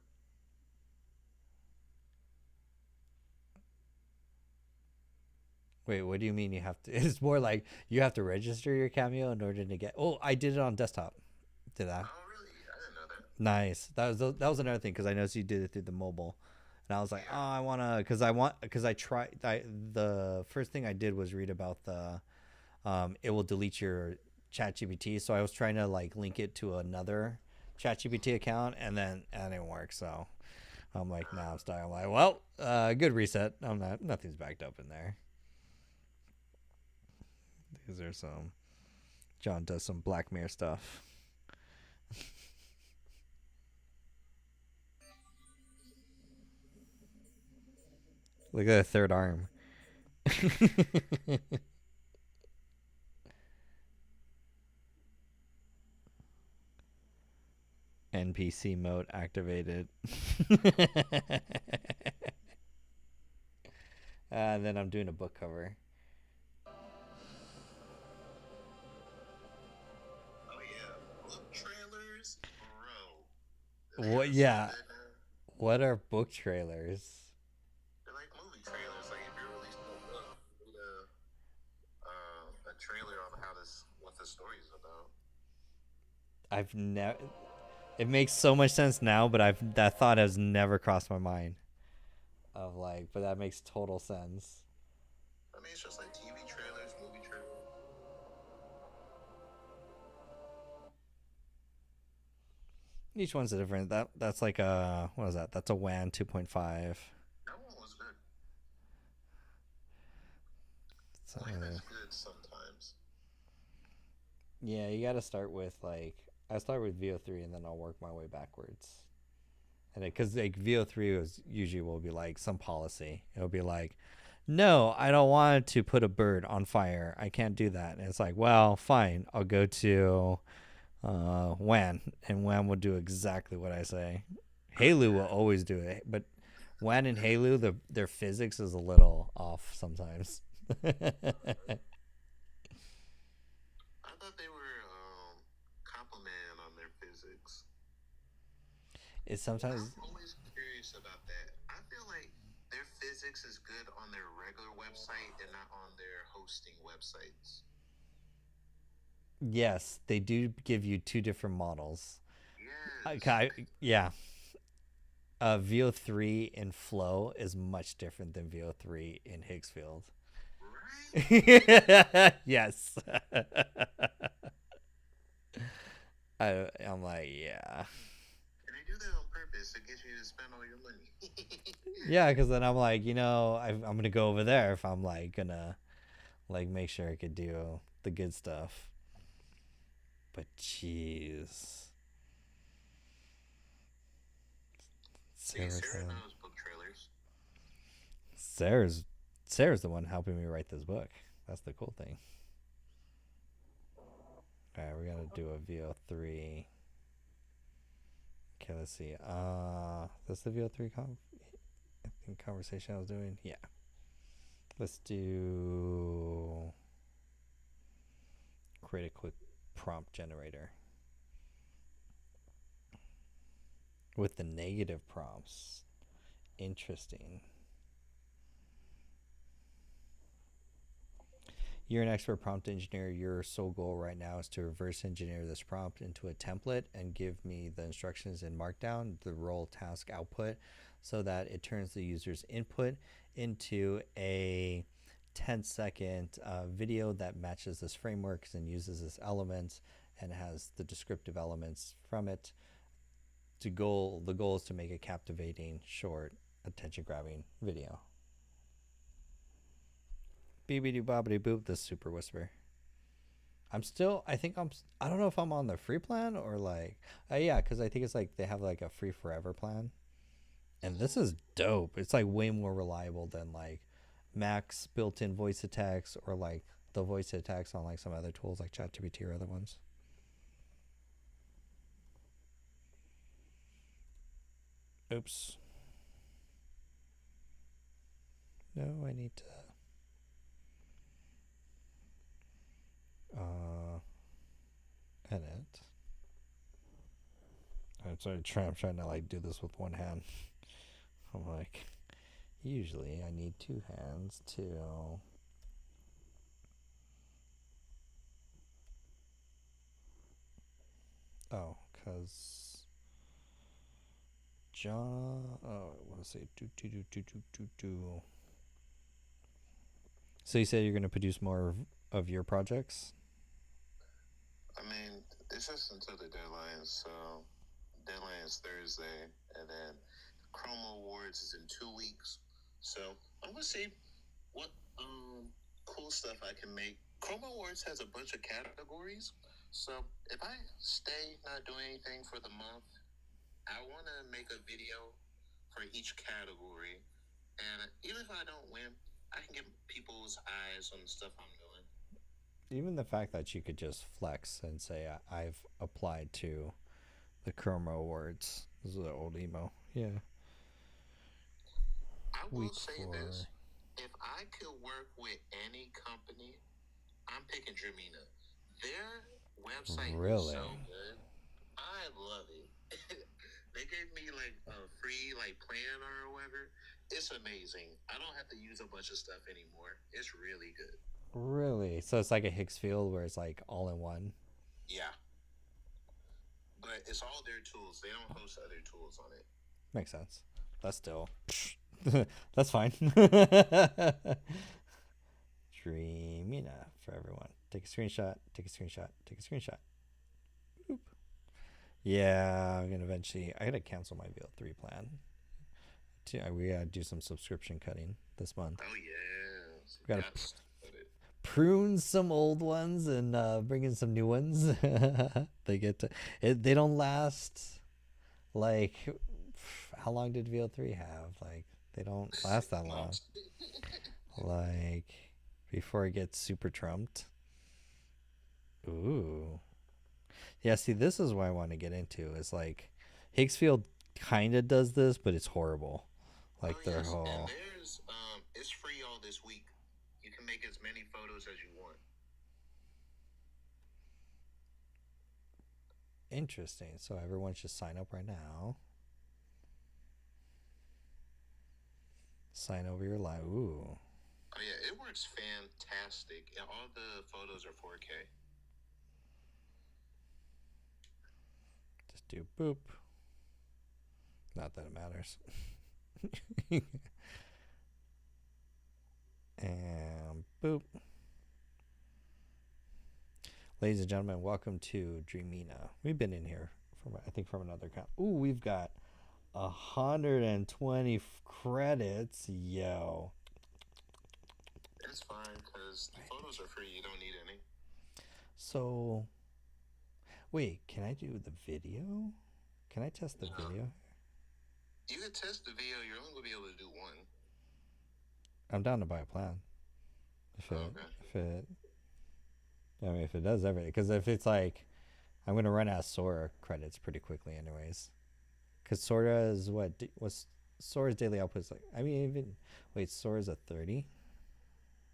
Wait, what do you mean you have to? It's more like you have to register your cameo in order to get. Oh, I did it on desktop. Did I? Oh, really? I didn't know that. Nice. That was another thing because I noticed you did it through the mobile, and I was like, oh, I wanna because I tried. The first thing I did was read about the, it will delete your ChatGPT. So I was trying to like link it to another ChatGPT account, and then it didn't work. So I'm like, nah, I'm stuck. I'm like, well, good reset. Nothing's backed up in there. These are some. John does some Black Mirror stuff. Look at the third arm. NPC mode activated. And then I'm doing a book cover. Oh yeah, book trailers, bro. What? Yeah. What are book trailers? They're like movie trailers. Like if you're releasing a book, you need a trailer on what the story is about. I've never. It makes so much sense now, but that thought has never crossed my mind. Of like, but that makes total sense. I mean, it's just like TV trailers, movie trailers. Each one's a different. That's like a what is that? That's a WAN 2.5. That one was good. So, WAN is good sometimes. yeah, you got to start with like I start with VO3 and then I'll work my way backwards. And because like VO3 will be like some policy. It'll be like, no, I don't want to put a bird on fire. I can't do that. And it's like, well, fine. I'll go to WAN, and WAN will do exactly what I say. Halo will always do it, but WAN and Halo, their physics is a little off sometimes. I thought they were complimenting on their physics. It's sometimes. I'm always curious about that. I feel like their physics is good on their regular website and not on their hosting websites. Yes, they do give you two different models. Yes. Yeah. VO3 in Flow is much different than VO3 in Higgsfield. Right? Yes. I'm like, yeah. And they do that on purpose to get you to spend all your money. Yeah, because then I'm like, I'm going to go over there if I'm like going to like make sure I could do the good stuff. But jeez. See, Sarah knows book trailers. Sarah's the one helping me write this book. That's the cool thing. All right, we're gonna do a VO3. Okay, let's see. That's the VO3 conversation I was doing. Yeah. Let's do create a quick prompt generator. with the negative prompts. Interesting. You're an expert prompt engineer. Your sole goal right now is to reverse engineer this prompt into a template and give me the instructions in Markdown, the role task output, so that it turns the user's input into a 10-second video that matches this framework and uses this elements and has the descriptive elements from it. The goal is to make a captivating, short, attention-grabbing video. Beebity bobbity boop, the super whisper. I don't know if I'm on the free plan or like, yeah, because I think it's like they have like a free forever plan. And this is dope. It's like way more reliable than like Mac's built-in voice attacks or like the voice attacks on like some other tools like ChatGPT or other ones. Oops. No, I need to. Edit. I'm trying to like do this with one hand. I'm like, usually I need two hands too. Oh, cause John. Oh, I want to say do. So you said you're gonna produce more of your projects. I mean, it's just until the deadline. So deadline is Thursday, and then Chroma Awards is in 2 weeks. So I'm gonna see what cool stuff I can make. Chroma Awards has a bunch of categories. So if I stay not doing anything for the month, I want to make a video for each category, and even if I don't win, I can get people's eyes on the stuff I'm doing. Even the fact that you could just flex and say I've applied to the Chroma Awards. This is an old emo. Yeah. I will say this: if I could work with any company, I'm picking Dramina. Their website is so good. I love it. They gave me like a free like plan or whatever. It's amazing. I don't have to use a bunch of stuff anymore. It's really good. Really? So it's like a Higgs field where it's like all in one? Yeah. But it's all their tools. They don't host other tools on it. Makes sense. That's still. That's fine. Dreamina for everyone. Take a screenshot. Take a screenshot. Take a screenshot. Boop. Yeah, I'm gonna eventually. I gotta cancel my VL3 plan. We gotta do some subscription cutting this month. Oh yeah. We gotta prune some old ones and bring in some new ones. They get to. They don't last. Like, how long did VL3 have? Like, they don't last that long. Like, before it gets super trumped. Ooh. Yeah, see, this is what I want to get into. Is like, Higgsfield kind of does this, but it's horrible. Like their whole. And there's it's free all this week. You can make as many photos as you want. Interesting. So everyone should sign up right now. Sign over your live. Ooh. Oh yeah, it works fantastic. And all the photos are 4K. Just do boop. Not that it matters. And boop. Ladies and gentlemen, welcome to Dreamina. We've been in here from another account. Ooh, we've got 120 credits. Yo. It's fine because the photos are free. You don't need any. So, wait, can I do the video? Can I test the video? You can test the video. You're only going to be able to do one. I'm down to buy a plan. If it does everything. Because if it's like, I'm going to run out of Sora credits pretty quickly anyways. Because Sora is what's Sora's daily output is like, Sora's a 30?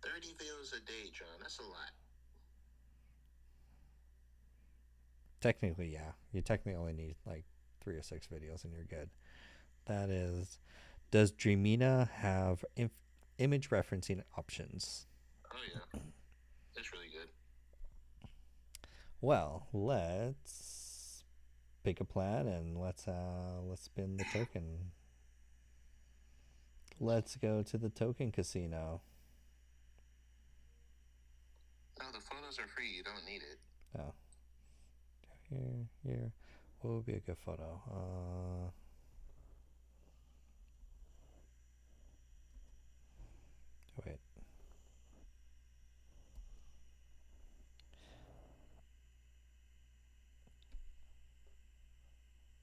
30 videos a day, John. That's a lot. Technically, yeah. You technically only need like 3 or 6 videos and you're good. That is, does Dreamina have image referencing options? Oh yeah, it's really good. Well, let's pick a plan and let's spin the token. Let's go to the token casino. No, the photos are free. You don't need it. Oh. Here. What would be a good photo? Wait.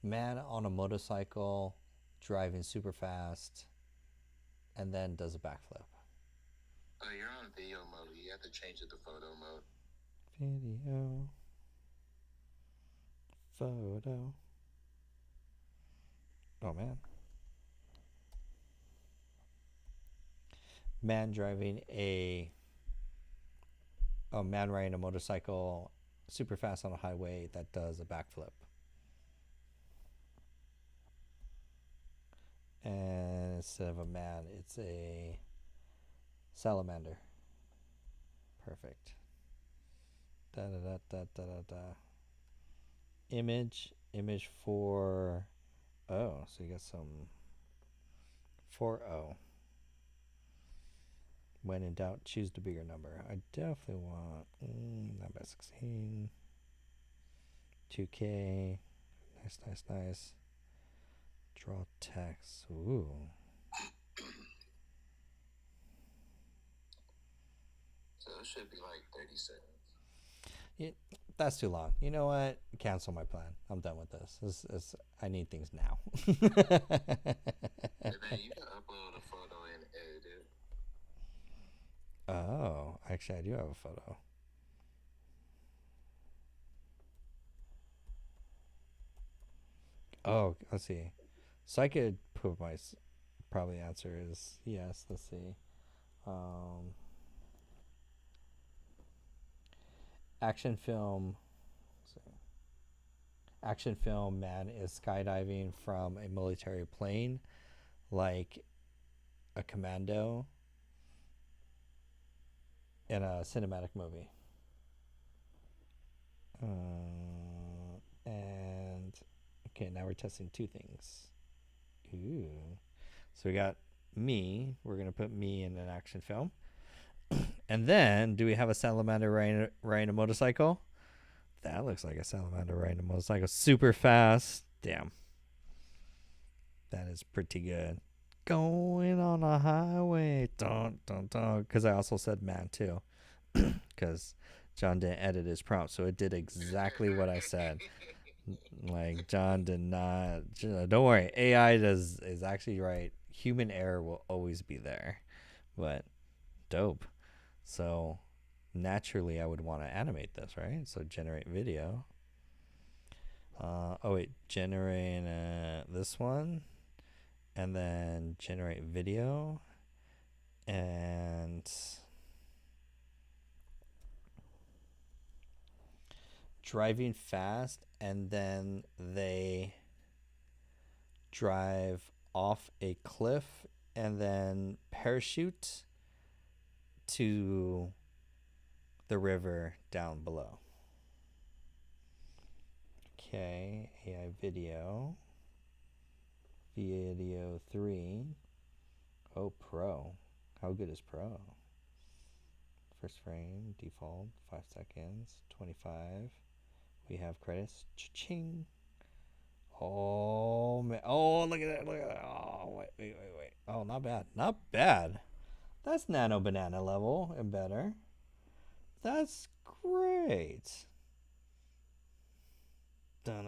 Man on a motorcycle driving super fast and then does a backflip. Oh, you're on video mode. You have to change it to photo mode. Photo. Oh man. Man riding a motorcycle super fast on a highway that does a backflip. And instead of a man, it's a salamander. Perfect. Image for, oh, so you got some 4-0. When in doubt, choose the bigger number. I definitely want 9x16. 2K. Nice. Draw text. Ooh. So it should be like 30 seconds. Yeah, that's too long. You know what? Cancel my plan. I'm done with this. I need things now. And then you can upload a photo and edit it. Oh, actually, I do have a photo. Oh, let's see. So I could put my probably answer is yes. Let's see. Action film. Action film man is skydiving from a military plane, like a commando in a cinematic movie. And okay, now we're testing 2 things. Ooh. So we got me. We're gonna put me in an action film. And then, do we have a salamander riding a motorcycle? That looks like a salamander riding a motorcycle. Super fast. Damn. That is pretty good. Going on a highway. Dun, dun, dun. Because I also said man, too. Because John didn't edit his prompt, so it did exactly what I said. Like, John did not. Don't worry. AI is actually right. Human error will always be there. But, dope. So naturally I would want to animate this, right? So generate video. Generate this one, and then generate video, and driving fast, and then they drive off a cliff and then parachute to the river down below. Okay, AI video 3. Oh, pro. How good is pro? First frame, default, 5 seconds, 25. We have credits. Cha-ching. Oh, man. Oh, look at that. Oh, wait. Oh, not bad. That's nano banana level and better. That's great. Dun.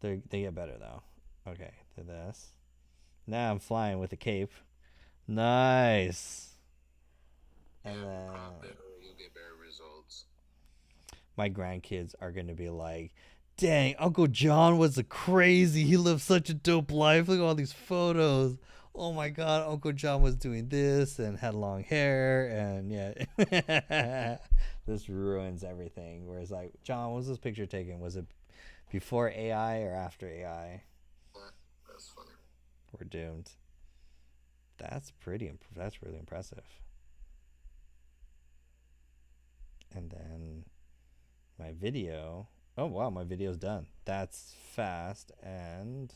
They get better though. Okay, to this. Now I'm flying with a cape. Nice. And then you'll get better results. My grandkids are gonna be like, "Dang, Uncle John was a crazy. He lived such a dope life. Look at all these photos. Oh my God, Uncle John was doing this and had long hair, and yeah." This ruins everything. Whereas like, John, was this picture taken? Was it Before AI or after AI, That's funny. we're doomed. That's that's really impressive. And then my video. Oh wow, my video's done. That's fast. And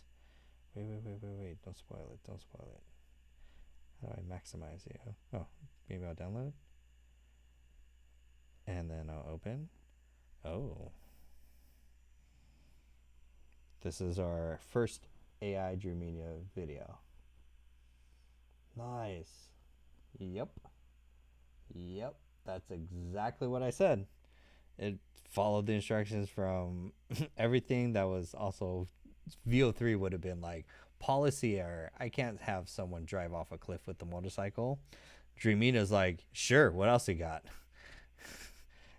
wait. Don't spoil it. Don't spoil it. How do I maximize you? Oh, maybe I'll download. And then I'll open. Oh. This is our first AI Drew Media video. Nice. Yep. That's exactly what I said. It followed the instructions from everything that was also VO3 would have been like policy error. I can't have someone drive off a cliff with the motorcycle. Dreamina's like, sure, what else you got?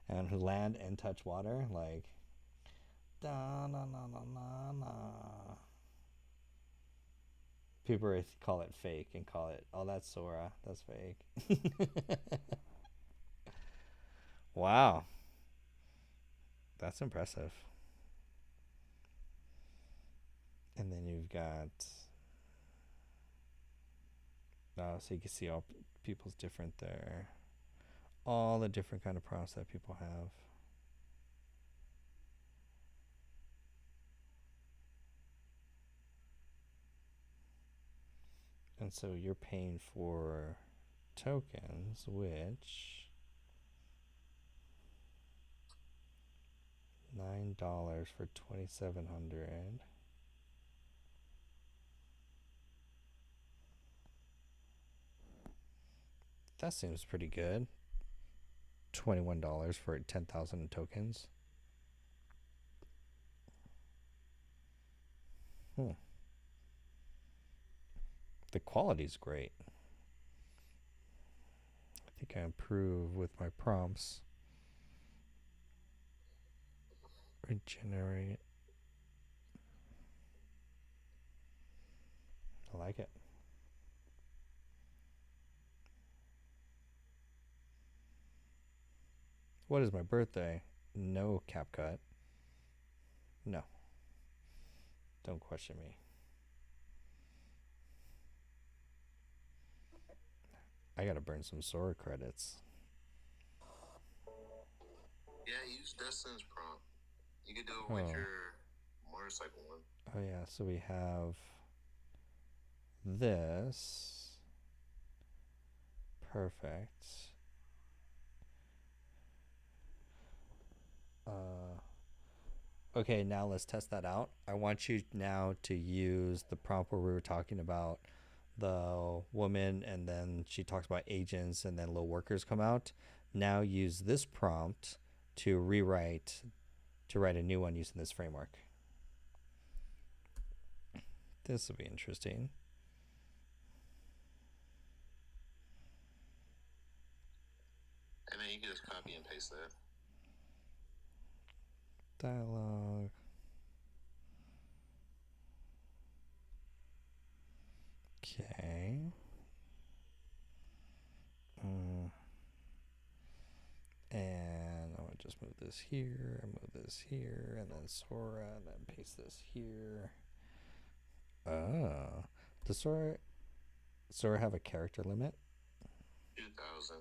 And land and touch water, like da na na na na na. People call it fake and call it, oh, that's Sora. That's fake. Wow. That's impressive. And then you've got, so you can see all people's different there. All the different kind of prompts that people have. And so you're paying for tokens, which $9 for 2,700. That seems pretty good. $21 for 10,000 tokens. The quality's great. I think I improve with my prompts. Regenerate. I like it. What is my birthday? No CapCut. No. Don't question me. I gotta burn some Sora credits. Yeah, use Destin's prompt. You could do it with your motorcycle one. Oh yeah, so we have this. Perfect. Okay, now let's test that out. I want you now to use the prompt where we were talking about the woman and then she talks about agents and then little workers come out. Now use this prompt to write a new one using this framework. This will be interesting. And then you can just copy and paste that. Dialogue. Okay. And I'm gonna just move this here, move this here, and then Sora, and then paste this here. Oh. Does Sora have a character limit? 2,000.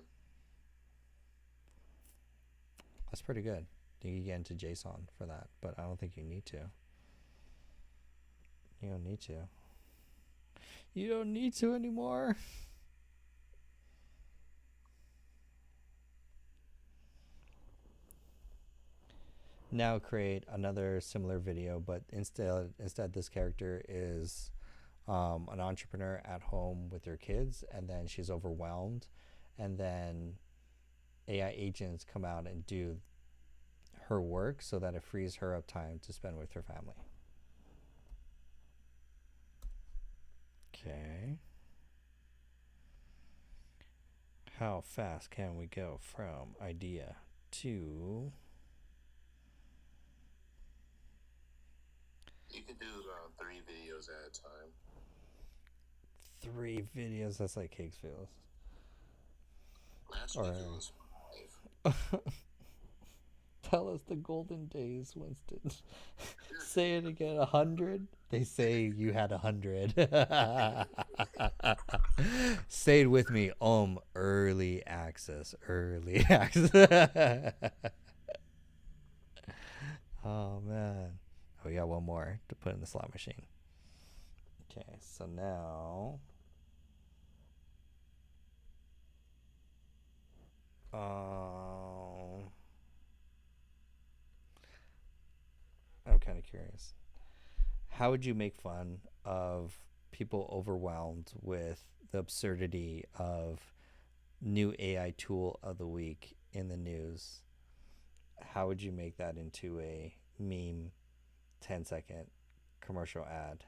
That's pretty good. You can get into JSON for that, but I don't think you need to. You don't need to. You don't need to anymore. Now create another similar video, but instead this character is an entrepreneur at home with her kids, and then she's overwhelmed, and then AI agents come out and do her work so that it frees her up time to spend with her family. Okay. How fast can we go from idea to... You could do 3 videos at a time. 3 videos? That's like Cakesfield. Last week it was 5. Tell us the golden days, Winston. Say it again. 100. They say you had 100. Say it with me. Early access. Early access. Oh man. Oh, we got one more to put in the slot machine. Okay, so now I'm kind of curious. How would you make fun of people overwhelmed with the absurdity of new AI tool of the week in the news? How would you make that into a meme 10-second commercial ad?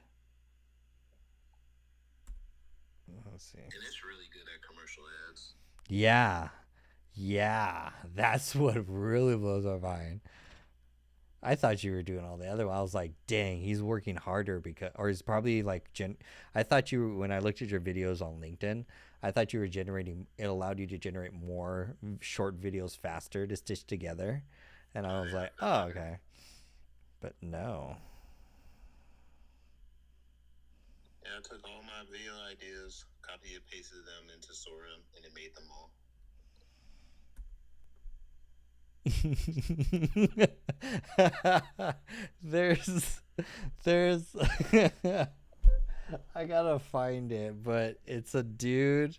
Let's see. And it's really good at commercial ads. Yeah. That's what really blows my mind. I thought you were doing all the other one. I was like, dang, he's working harder because, or he's probably like, I thought you, when I looked at your videos on LinkedIn, I thought you were generating, it allowed you to generate more short videos faster to stitch together. And I was like, oh, okay. But no. Yeah, I took all my video ideas, copied and pasted them into Sora, and it made them all. there's I gotta find it, but it's a dude.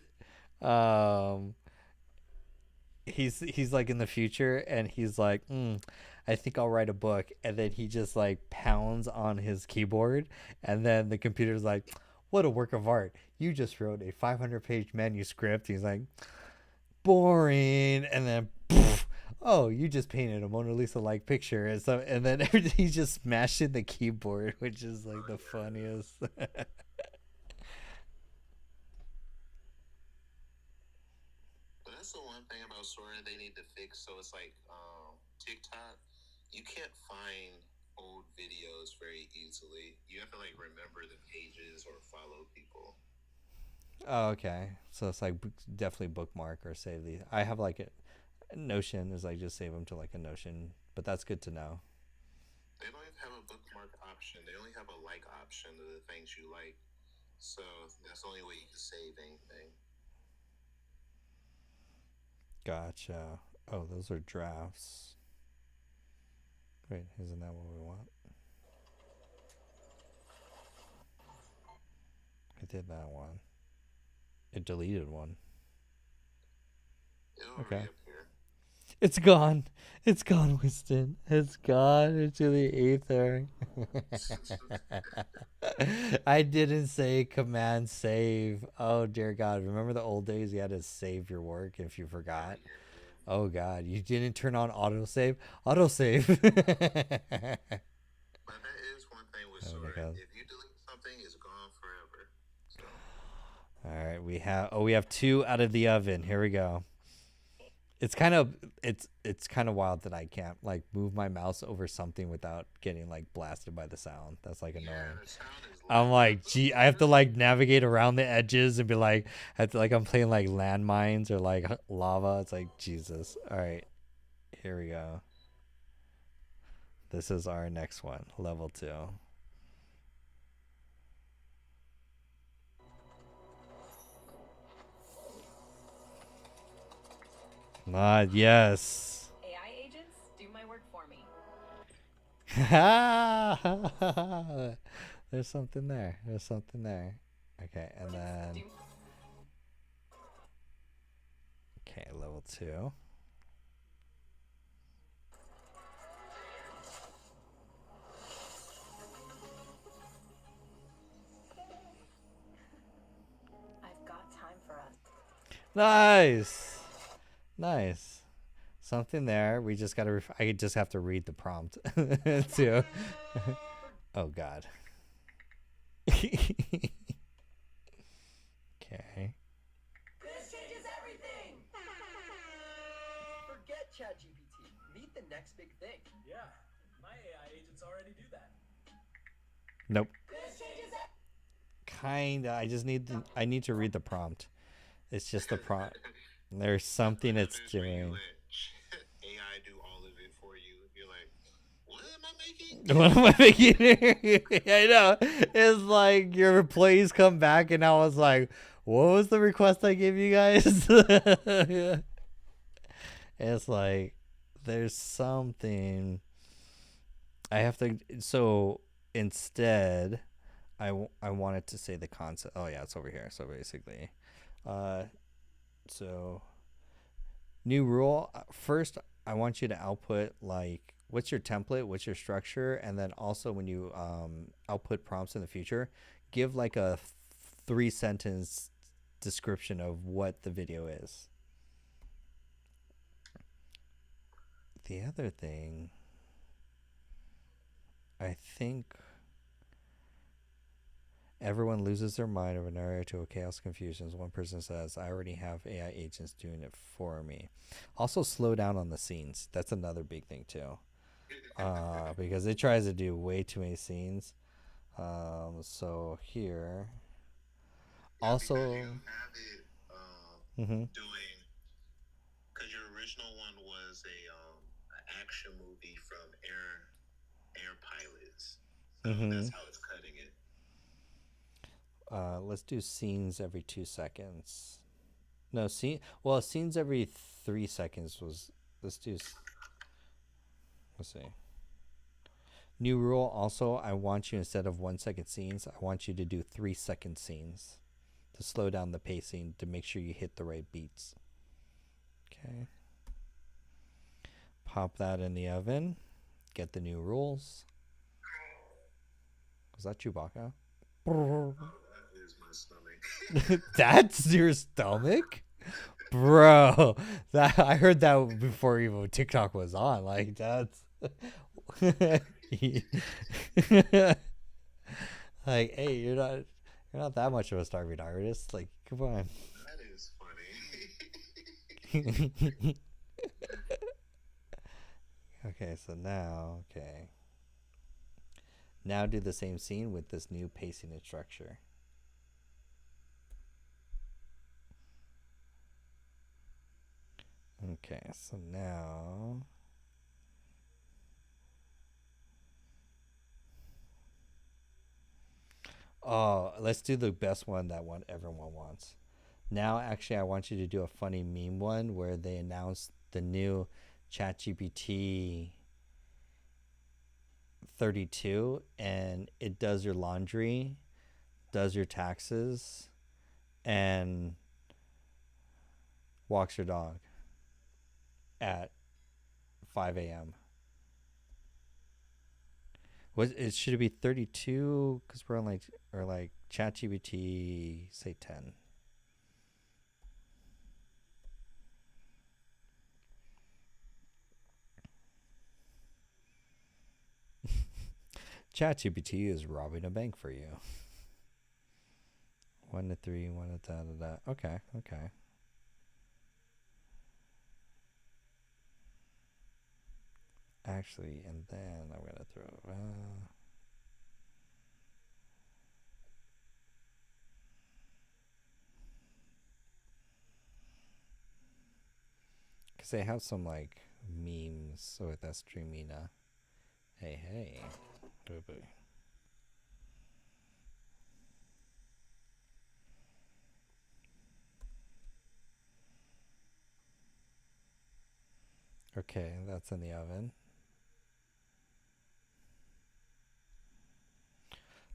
He's like in the future, and he's like, I think I'll write a book, and then he just like pounds on his keyboard, and then the computer's like, what a work of art, you just wrote a 500-page manuscript. He's like, boring. And then oh, you just painted a Mona Lisa like picture, and so, and then he just smashed in the keyboard, which is like the funniest. But that's the one thing about Sora they need to fix. So it's like TikTok, you can't find old videos very easily. You have to like remember the pages or follow people. Oh, okay. So it's like definitely bookmark or save these. I have like a Notion is like just save them to like a Notion, but that's good to know. They don't even have a bookmark option. They only have a like option of the things you like. So that's the only way you can save anything. Gotcha. Oh, those are drafts. Wait, isn't that what we want? I did that one. It deleted one. It'll Okay. reappear. It's gone. It's gone, Winston. It's gone into the ether. I didn't say command save. Oh, dear God. Remember the old days you had to save your work if you forgot? Oh, God. You didn't turn on autosave? Autosave. But that is one thing with Oh my Sora. God. If you delete something, it's gone forever. So All right, we have 2 out of the oven. Here we go. It's kind of wild that I can't like move my mouse over something without getting like blasted by the sound. That's like annoying. yeah, the sound is I'm like, gee, I have to like navigate around the edges and be like, I'm playing like landmines or like lava. It's like, Jesus. All right, here we go. This is our next one, level 2. Yes. AI agents do my work for me. There's something there. Okay, and then okay, level 2. I've got time for us. Nice. Something there. We just gotta. I just have to read the prompt too. Oh God. Okay. This changes everything! Forget ChatGPT. Meet the next big thing. Yeah, my AI agents already do that. Nope. This changes Kinda. I need to read the prompt. It's just the prompt. There's something it's happens when you doing. let AI do all of it for you. You're like, what am I making? What am I making here? I know. It's like your employees come back and I was like, what was the request I gave you guys? Yeah. It's like there's something I have to. So instead, I wanted to say the concept. Oh yeah, it's over here. So basically, uh, so new rule. First, I want you to output like what's your template, what's your structure, and then also when you output prompts in the future, give like a 3 sentence description of what the video is. The other thing, I think everyone loses their mind over an area to a chaos confusions. One person says, I already have AI agents doing it for me. Also slow down on the scenes. That's another big thing too. Because it tries to do way too many scenes. So here. Also you have it mm-hmm. doing, because your original one was a an action movie from Air Pilots. So that's how it's cutting it. Let's do scenes every 2 seconds. No, scenes every 3 seconds was. Let's see. New rule also, I want you, instead of 1 second scenes, I want you to do 3 second scenes to slow down the pacing to make sure you hit the right beats. Okay. Pop that in the oven. Get the new rules. Was that Chewbacca? That is my stomach. That's your stomach? Bro, that I heard that before even TikTok was on. Like that's like, hey, you're not that much of a starving artist. Like, come on. That is funny. Okay, so now now do the same scene with this new pacing and structure. Okay, so now let's do the best one that everyone wants. Now actually I want you to do a funny meme one where they announce the new ChatGPT 32 and it does your laundry, does your taxes, and walks your dog at 5 a.m. Should it be 32? Because we're on like ChatGPT, say 10. ChatGPT is robbing a bank for you. 1 to 3, 1 to da. Okay. Actually, and then I'm gonna throw. Because they have some like memes. So with that Streamina. Hey. Oh boy. Okay, that's in the oven.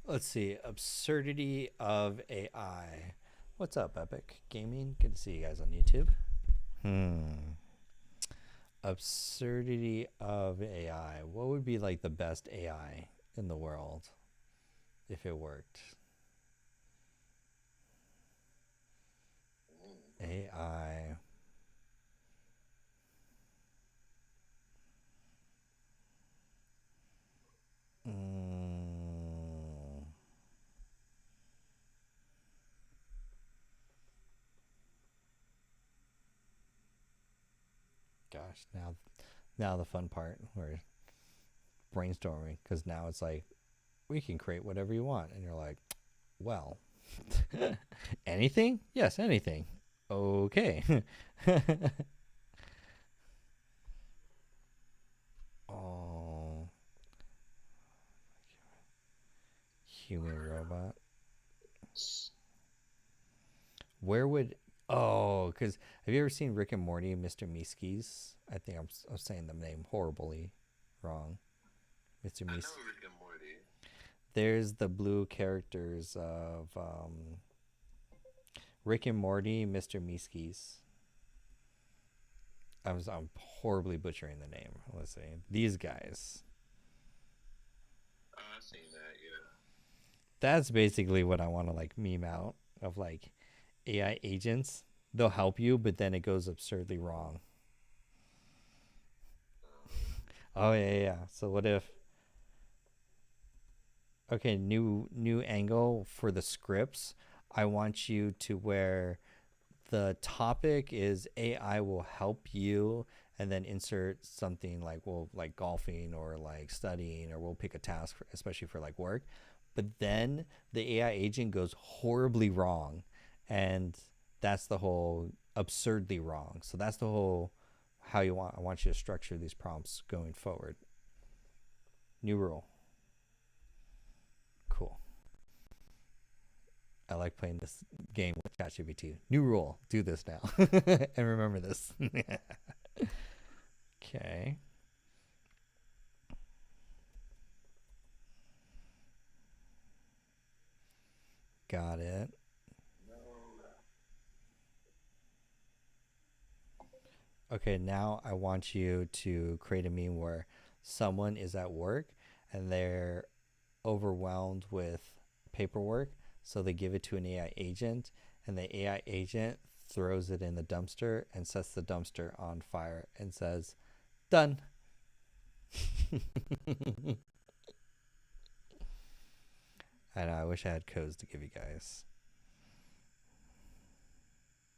Let's see. Absurdity of AI. What's up, Epic Gaming? Good to see you guys on YouTube. Absurdity of AI. What would be like the best AI in the world if it worked? AI. Gosh, now the fun part where brainstorming, because now it's like we can create whatever you want, and you're like, well, anything? Yes, anything. Okay. Oh, Human robot. Where would because have you ever seen Rick and Morty, Mr. Miskies? I think I'm saying the name horribly wrong. Mr. I know Miskies. Rick and Morty. There's the blue characters of Rick and Morty, Mr. Miskies. I'm horribly butchering the name. Let's see. These guys. I've seen that, yeah. That's basically what I want to like meme out of like AI agents. They'll help you, but then it goes absurdly wrong. Oh yeah. So what if okay, new angle for the scripts. I want you to where the topic is AI will help you and then insert something like well like golfing or like studying or we'll pick a task for, especially for like work. But then the AI agent goes horribly wrong and that's the whole absurdly wrong. So that's the whole how you want I want you to structure these prompts going forward. New rule. Cool. I like playing this game with ChatGPT. New rule. Do this now. And remember this. Okay. Got it. Okay, now I want you to create a meme where someone is at work and they're overwhelmed with paperwork, so they give it to an AI agent, and the AI agent throws it in the dumpster and sets the dumpster on fire and says, "Done." I know. I wish I had codes to give you guys.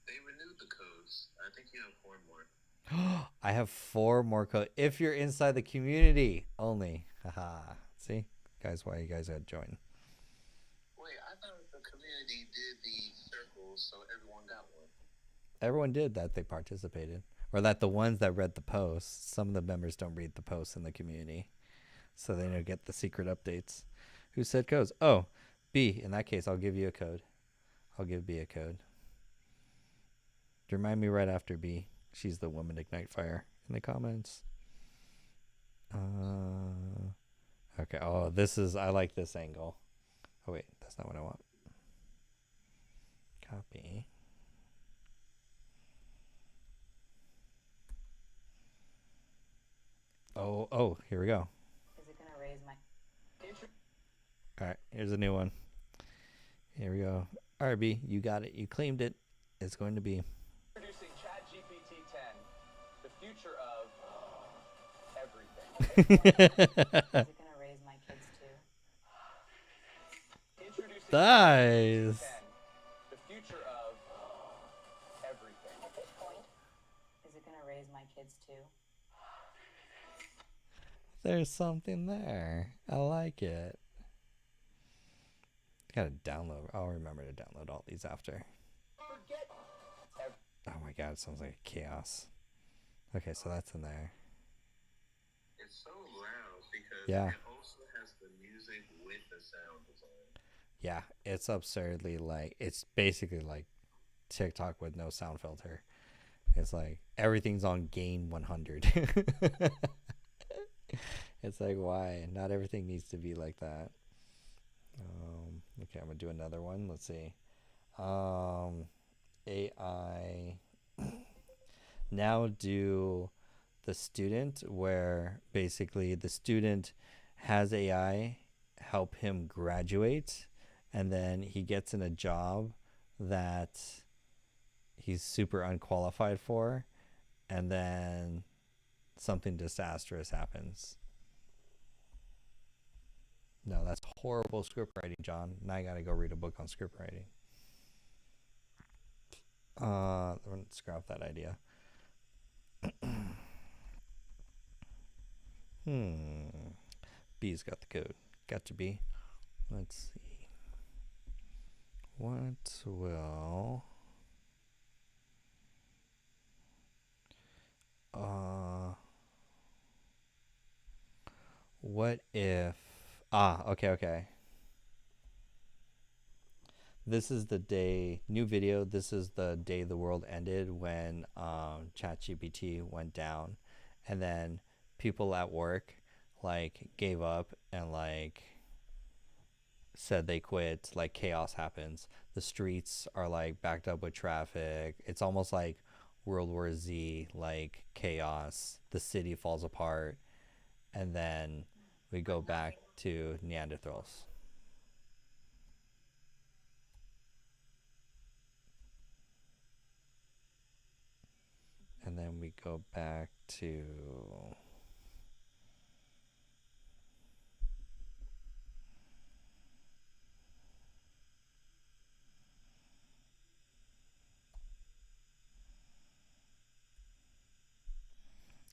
They renewed the codes. I think you have 4 more. I have 4 more codes. If you're inside the community only. Haha. See, guys, why you guys had joined? Wait, I thought the community did the circles, so everyone got one. Everyone did that. They participated, or that the ones that read the posts. Some of the members don't read the posts in the community, so they don't get the secret updates. Who said codes? Oh, B. In that case, I'll give you a code. I'll give B a code. Remind me right after B. She's the woman ignite fire in the comments. Okay. Oh, this is. I like this angle. Oh wait, that's not what I want. Copy. Oh, here we go. Is it gonna raise my? All right, here's a new one. Here we go. RB, you got it. You claimed it. It's going to be. Introducing ChatGPT 10, the future of everything. Is it gonna raise my kids too? Introducing Nice. ChatGPT 10, the future of everything. At this point, is it gonna raise my kids too? There's something there. I like it. Gotta download. I'll remember to download all these after. Forget Oh my god, it sounds like chaos. Okay, so that's in there. It's so loud because Yeah. it also has the music with the sound design. Yeah, it's absurdly like it's basically like TikTok with no sound filter. It's like everything's on gain 100. It's like why? Not everything needs to be like that. Okay, I'm gonna do another one. Let's see. AI. Now do the student where basically the student has AI help him graduate and then he gets in a job that he's super unqualified for and then something disastrous happens. No, that's horrible script writing, John. Now I gotta go read a book on script writing. Let's scrap that idea. B's got the code. Got to be. Let's see. What will what if okay. this is the day, new video, this is the day the world ended when ChatGPT went down, and then people at work like gave up and like said they quit. Like chaos happens, the streets are like backed up with traffic, it's almost like World War Z, like chaos, the city falls apart, and then we go back to Neanderthals. And then we go back to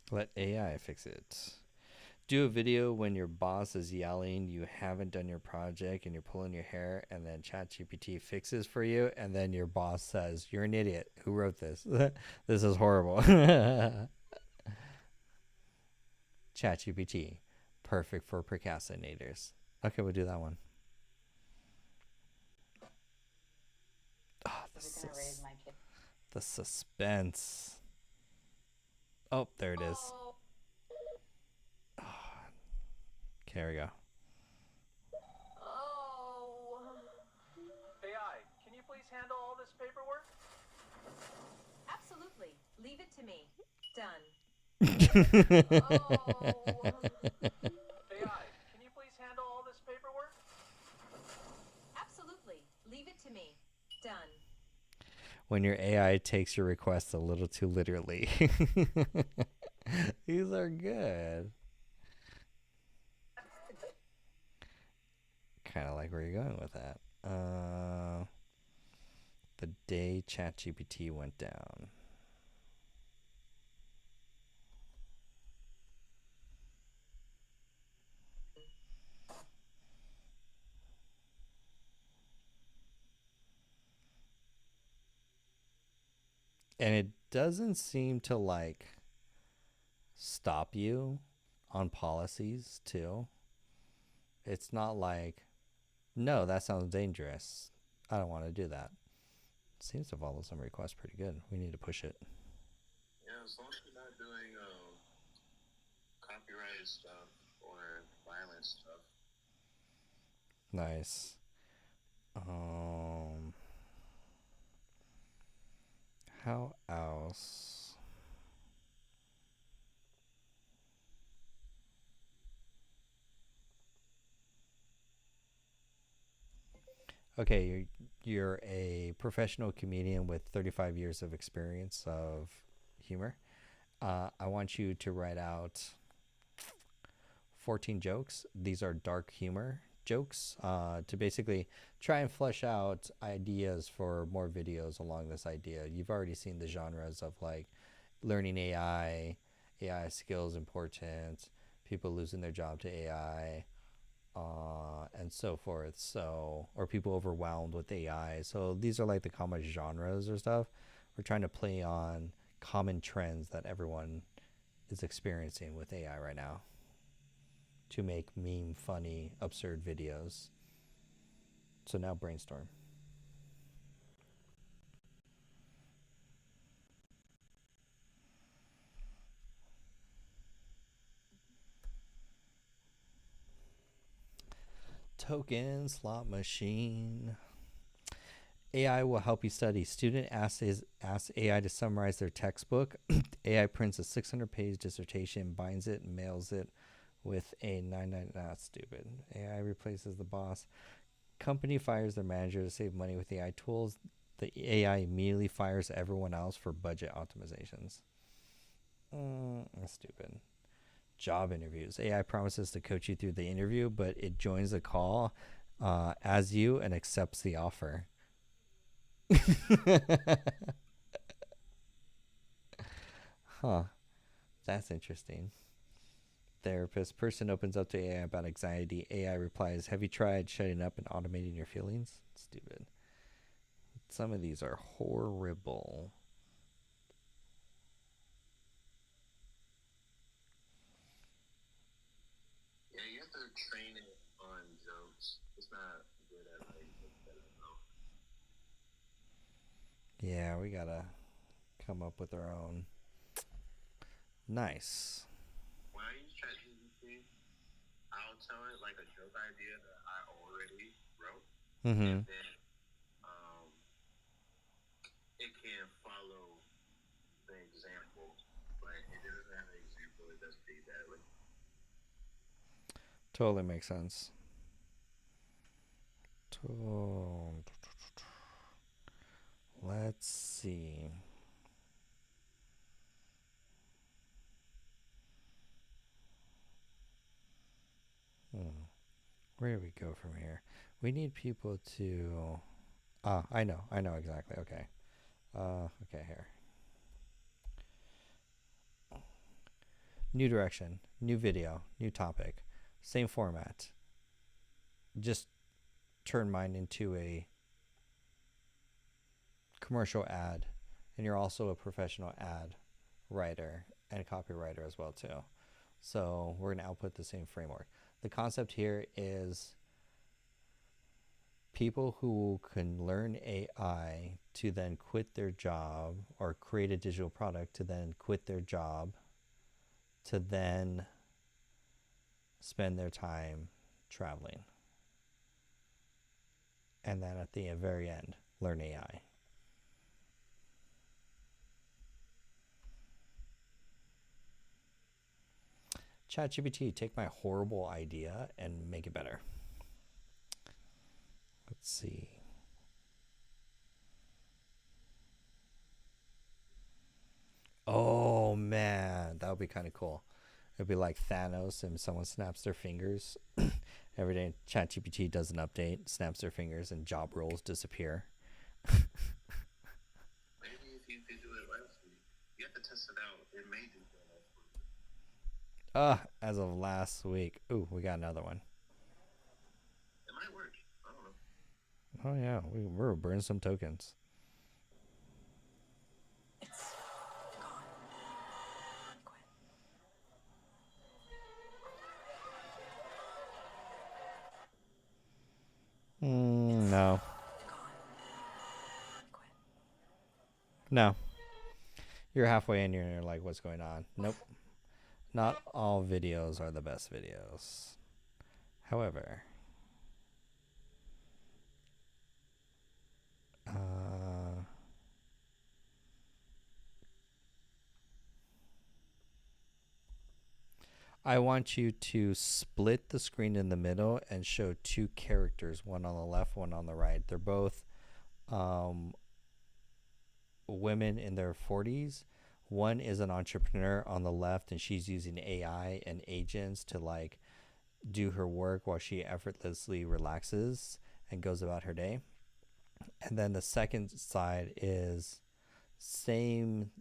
let AI fix it. Do a video when your boss is yelling you haven't done your project and you're pulling your hair, and then ChatGPT fixes for you, and then your boss says you're an idiot, who wrote this? This is horrible. ChatGPT, perfect for procrastinators. Okay, we'll do that one. Oh, the suspense. Oh, there it is. Oh. Okay, here we go. Oh. AI, can you please handle all this paperwork? Absolutely. Leave it to me. Done. Oh. AI, can you please handle all this paperwork? Absolutely. Leave it to me. Done. When your AI takes your requests a little too literally. These are good. Kind of like where you're going with that. The day ChatGPT went down. And it doesn't seem to like stop you on policies too. It's not like, no, that sounds dangerous, I don't want to do that. It seems to follow some requests pretty good. We need to push it. Yeah, as long as you're not doing copyrighted stuff or violent stuff. Nice. How else? Okay, you're a professional comedian with 35 years of experience of humor. I want you to write out 14 jokes. These are dark humor jokes, to basically try and flesh out ideas for more videos along this idea. You've already seen the genres of like learning AI, AI skills important, people losing their job to AI, and so forth. So, or people overwhelmed with AI. So these are like the common genres or stuff. We're trying to play on common trends that everyone is experiencing with AI right now to make meme, funny, absurd videos. So now brainstorm. Token slot machine. AI will help you study. Student asks AI to summarize their textbook. AI prints a 600-page dissertation, binds it, and mails it with a 99. That's stupid. AI replaces the boss. Company fires their manager to save money with AI tools. The AI immediately fires everyone else for budget optimizations. That's stupid. Job interviews. AI promises to coach you through the interview, but it joins the call as you and accepts the offer. Huh. That's interesting. Therapist. Person opens up to AI about anxiety. AI replies, have you tried shutting up and automating your feelings? Stupid. Some of these are horrible. Yeah, you have to train it on jokes. It's not good at like Yeah, we gotta come up with our own. Nice. When I use ChatGPT, I'll tell it like a joke idea that I already wrote, Mm-hmm. and then um, it can follow the example, but it doesn't have an example. It does pretty badly. Totally makes sense. Let's see. Where do we go from here? We need people to. Ah, I know exactly. Okay. Okay, here. New direction, new video, new topic, same format. Just turn mine into a commercial ad, and you're also a professional ad writer and copywriter as well too. So we're going to output the same framework. The concept here is people who can learn AI to then quit their job or create a digital product to then quit their job to then spend their time traveling. And then at the very end, learn AI. ChatGPT, take my horrible idea and make it better. Let's see. Oh man, that would be kind of cool. It'd be like Thanos and someone snaps their fingers. Every day ChatGPT does an update, snaps their fingers, and job roles disappear. Maybe if you could do it last week, you have to test it out. It may do that last week. As of last week. Ooh, we got another one. It might work. I don't know. Oh yeah, we're burning some tokens. It's gone. Quit. No. Gone. Quit. No. You're halfway in here and you're like, what's going on? Nope. Not all videos are the best videos. However, I want you to split the screen in the middle and show two characters, one on the left, one on the right. They're both women in their 40s. One is an entrepreneur on the left, and she's using AI and agents to like do her work while she effortlessly relaxes and goes about her day. And then the second side is same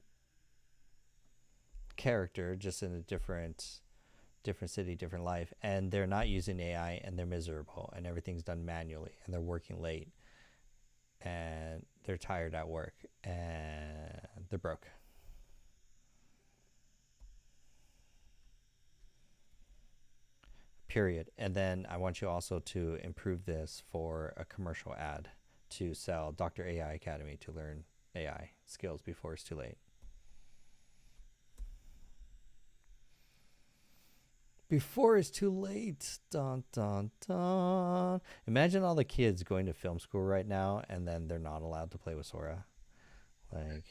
character, just in a different city, different life, and they're not using AI, and they're miserable, and everything's done manually, and they're working late, and they're tired at work, and they're broke. Period. And then I want you also to improve this for a commercial ad to sell Dr. AI Academy to learn AI skills before it's too late. Before it's too late. Dun, dun, dun. Imagine all the kids going to film school right now and then they're not allowed to play with Sora. Like,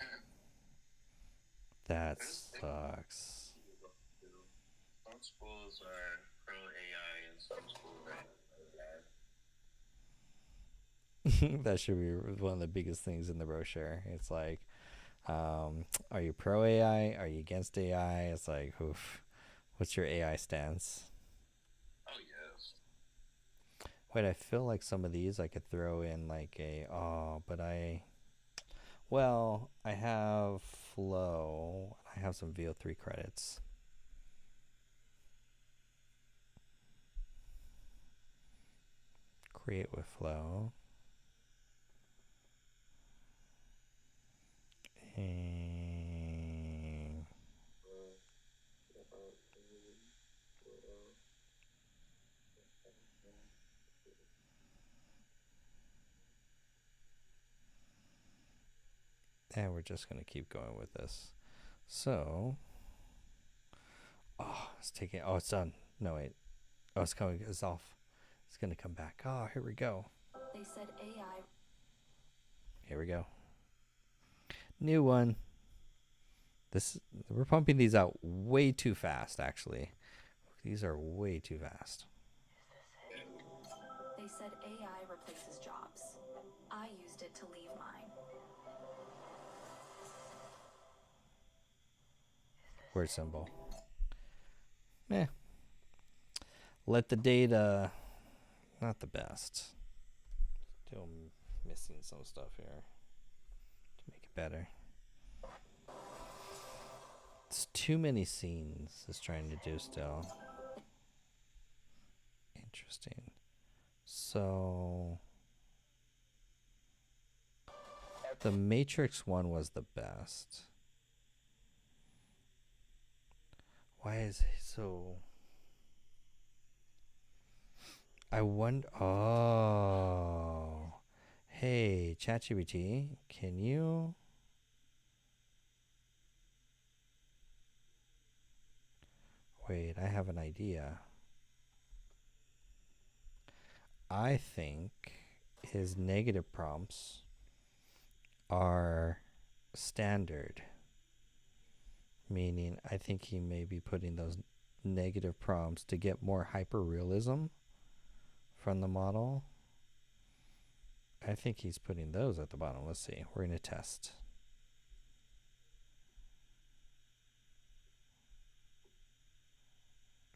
that sucks. Some schools are pro AI and some schools are bad. That should be one of the biggest things in the brochure. It's like, are you pro AI? Are you against AI? It's like, oof. What's your AI stance? Oh, yes. Wait, I feel like some of these I could throw in like I have Flow. I have some VO3 credits. Create with Flow. And And we're just going to keep going with this. So, oh, it's taking, oh, it's done. No, wait. Oh, it's coming, it's off. It's going to come back. Oh, here we go. They said AI. Here we go. New one. This, we're pumping these out way too fast, actually. These are way too fast. They said AI replaces jobs. I used it to leave mine. Word symbol. Eh. Let the data, not the best. Still missing some stuff here to make it better. It's too many scenes it's trying to do still. Interesting. So the Matrix one was the best. Why is it so? I wonder. Oh, hey, ChatGPT, can you? Wait, I have an idea. I think his negative prompts are standard. Meaning, I think he may be putting those negative prompts to get more hyper realism from the model. I think he's putting those at the bottom. Let's see. We're going to test.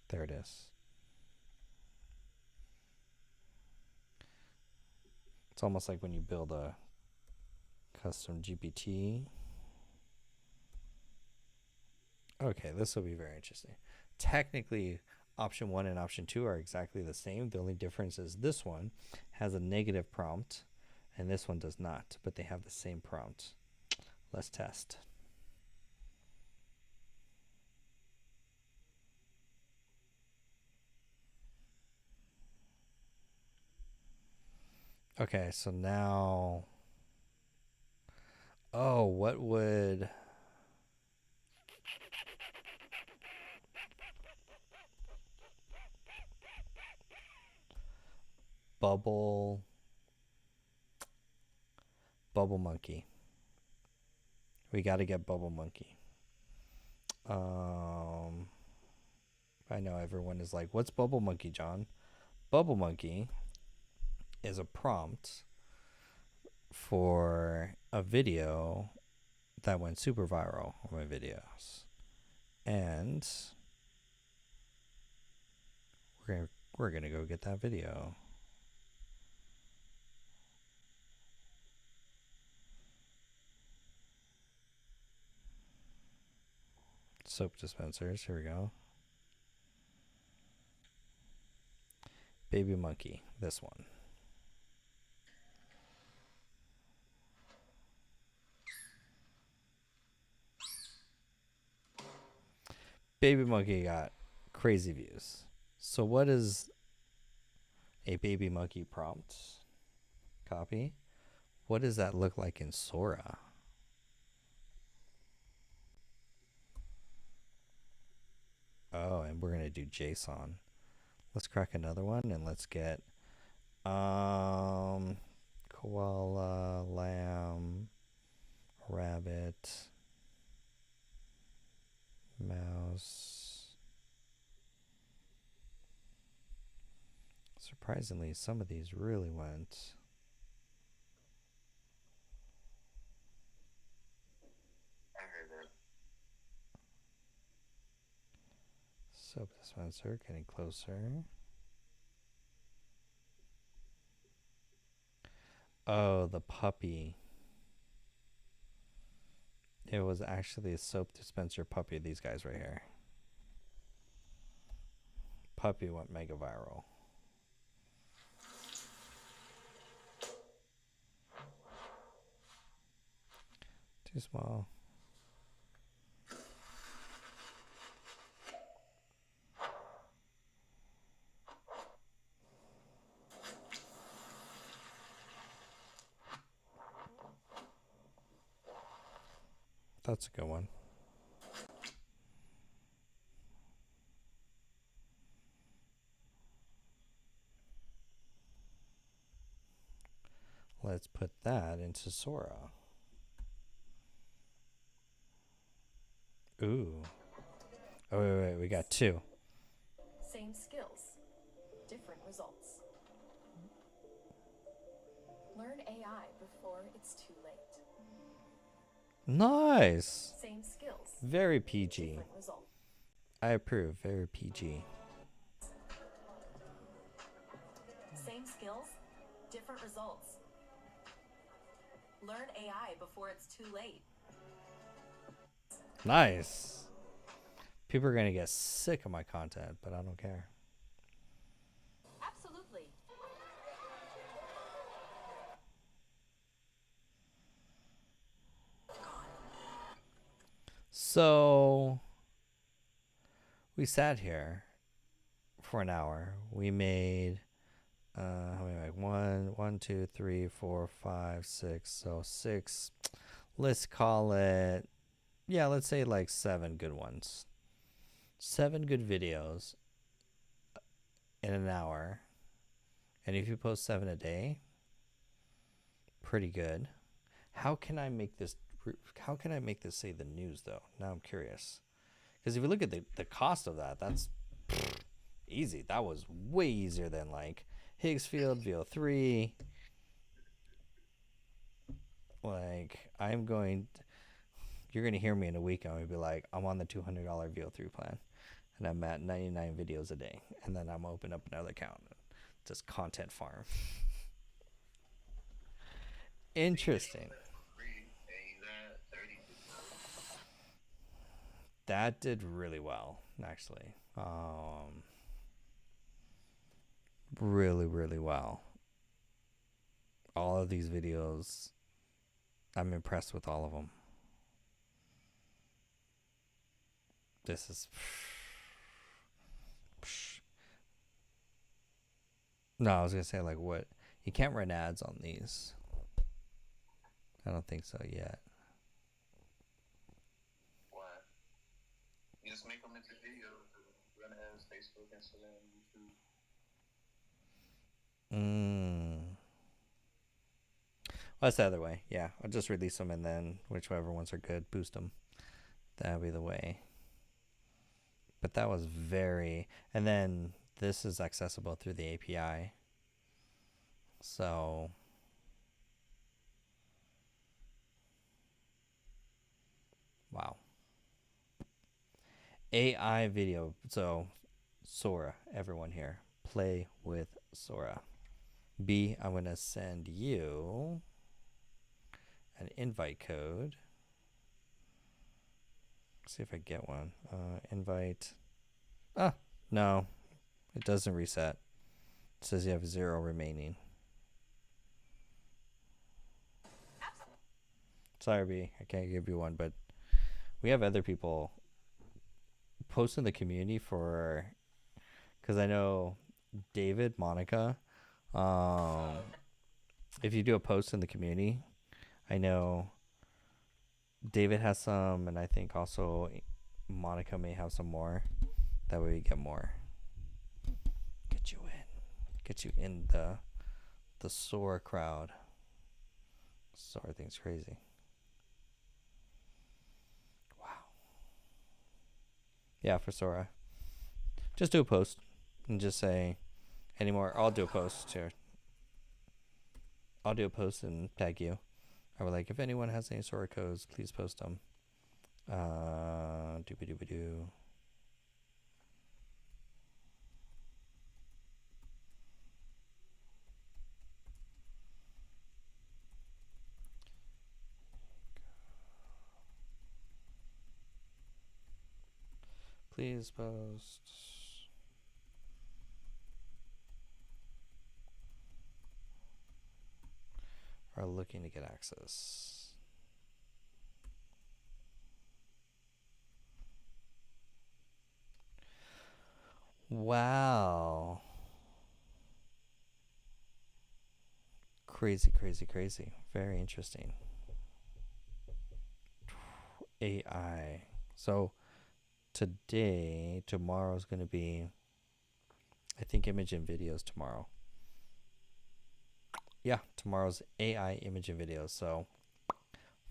There it is. It's almost like when you build a custom GPT. Okay, this will be very interesting. Technically, option 1 and option 2 are exactly the same. The only difference is this one has a negative prompt and this one does not, but they have the same prompt. Let's test. Okay, so now, oh, what would Bubble Monkey? We got to get Bubble Monkey. I know everyone is like, what's Bubble Monkey, John? Bubble Monkey is a prompt for a video that went super viral on my videos. And we're gonna go get that video. Soap dispensers, here we go. Baby monkey, this one. Baby monkey got crazy views. So what is a baby monkey prompt? Copy. What does that look like in Sora? Oh, and we're gonna do JSON. Let's crack another one and let's get koala, lamb, rabbit, mouse. Surprisingly, some of these really went. I heard that. Soap dispenser getting closer. Oh, the puppy. It was actually a soap dispenser puppy, these guys right here. Puppy went mega viral. Too small. That's a good one. Let's put that into Sora. Ooh. Oh, wait. We got 2. Same skills, different results. Learn AI before it's too late. Nice. Same skills, Very PG. different results. I approve. Very PG. Same skills, different results. Learn AI before it's too late. Nice. People are going to get sick of my content, but I don't care. Absolutely. So we sat here for an hour. We made how many? Like 1, 2, 3, 4, 5, 6. So 6. Let's call it. Yeah, let's say like 7 good ones. 7 good videos in an hour. And if you post 7 a day, pretty good. How can I make this say the news though? Now I'm curious. Because if you look at the cost of that, that's easy. That was way easier than like Higgsfield VO3. Like you're going to hear me in a week. I'm going to be like, I'm on the $200 VO3 plan. And I'm at 99 videos a day. And then I'm open up another account. Just content farm. Interesting. That did really well, actually. Really, really well. All of these videos, I'm impressed with all of them. This is... No, I was going to say, like, what? You can't run ads on these. I don't think so yet. Why? You just make them into videos. Run ads, Facebook, Instagram, YouTube. Well, that's the other way. Yeah, I'll just release them and then whichever ones are good, boost them. That'll be the way. But that was very... And then this is accessible through the API. So... Wow. AI video. So, Sora, everyone here, play with Sora. B, I'm going to send you an invite code. See if I get one. Invite. No, it doesn't reset. It says you have 0 remaining. Sorry, B, I can't give you one, but we have other people post in the community for, because I know David, Monica, if you do a post in the community, I know David has some, and I think also Monica may have some more. That way we get more. Get you in the Sora crowd. Sora thing's crazy. Wow. Yeah, for Sora. Just do a post and just say anymore. I'll do a post here. I'll do a post and tag you. I would like, if anyone has any Sora codes, please post them. Doobie-doobie-doo. Please post. Are looking to get access. Wow. Crazy. Very interesting. AI. So tomorrow's going to be, I think, image and videos tomorrow. Yeah, tomorrow's AI image and videos. So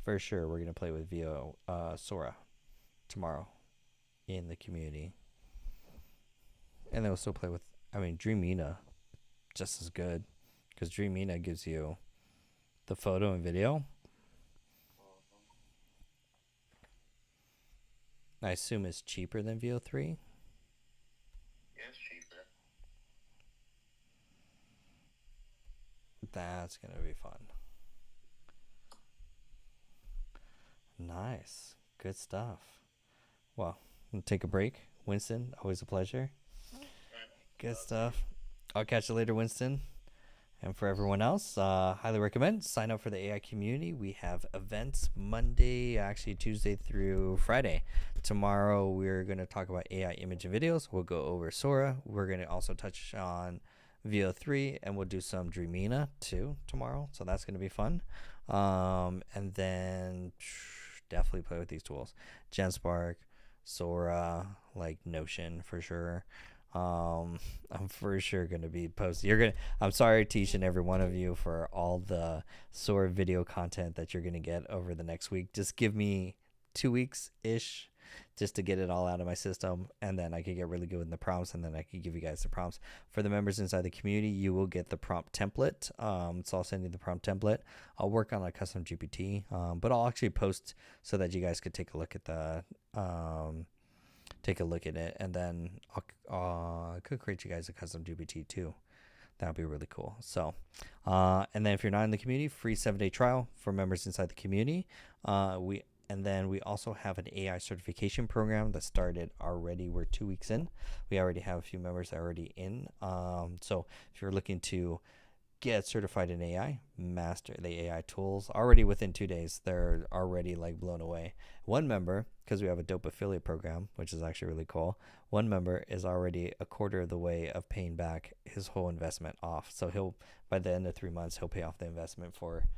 for sure, we're going to play with Sora tomorrow in the community. And then we'll still play with, Dreamina, just as good. Because Dreamina gives you the photo and video. I assume it's cheaper than VO3. Yeah, it's cheaper. That's going to be fun. Nice. Good stuff. Well, we'll take a break. Winston, always a pleasure. Good stuff. I'll catch you later, Winston. And for everyone else, highly recommend sign up for the AI community. We have events Tuesday through Friday. Tomorrow, we're going to talk about AI image and videos. We'll go over Sora. We're going to also touch on VO3, and we'll do some Dreamina too tomorrow. So that's going to be fun. And then definitely play with these tools. GenSpark, Sora, like Notion for sure. I'm for sure going to be posting. I'm sorry to each and every one of you for all the Sora video content that you're going to get over the next week. Just give me 2 weeks ish just to get it all out of my system, and then I could get really good with the prompts, and then I could give you guys the prompts. For the members inside the community, you will get the prompt template. So I'll send you the prompt template. I'll work on a custom GPT, but I'll actually post so that you guys could take a look at the it, and then I could create you guys a custom GPT too. That would be really cool. So, and then if you're not in the community, free 7-day trial for members inside the community. We also have an AI certification program that started already. We're 2 weeks in. We already have a few members already in. So if you're looking to get certified in AI, master the AI tools already within 2 days, they're already like blown away. One member, because we have a dope affiliate program, which is actually really cool, one member is already a quarter of the way of paying back his whole investment off. So he'll, by the end of 3 months, he'll pay off the investment for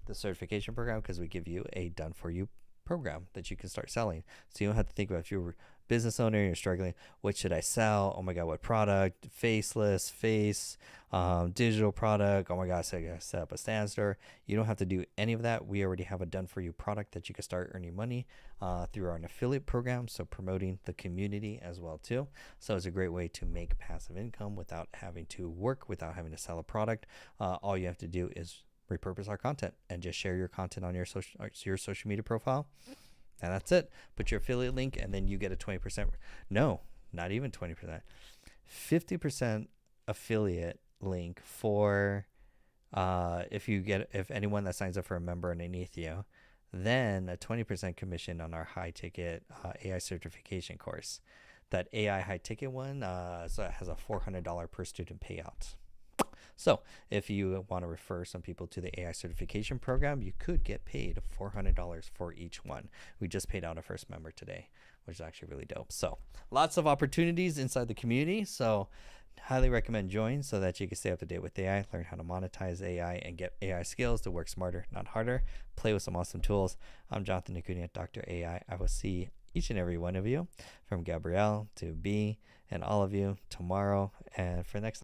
the certification program, because we give you a done for you program that you can start selling. So you don't have to think about, if you're a business owner, you're struggling, what should I sell? Oh my God, what product? Faceless, digital product. Oh my God, so I gotta set up a stand store. You don't have to do any of that. We already have a done for you product that you can start earning money through our affiliate program. So promoting the community as well too. So it's a great way to make passive income without having to work, without having to sell a product. All you have to do is repurpose our content and just share your content on your social media profile, and that's it. Put your affiliate link, and then you get a 20%. No, not even 20%. 50% affiliate link for if anyone that signs up for a member underneath you, then a 20% commission on our high ticket AI certification course. That AI high ticket one so it has a $400 per student payout. So if you want to refer some people to the AI certification program, you could get paid $400 for each one. We just paid out a first member today, which is actually really dope. So lots of opportunities inside the community. So highly recommend join so that you can stay up to date with AI, learn how to monetize AI, and get AI skills to work smarter, not harder. Play with some awesome tools. I'm Jonathan Nakunia, Dr. AI. I will see each and every one of you, from Gabrielle to B and all of you, tomorrow and for next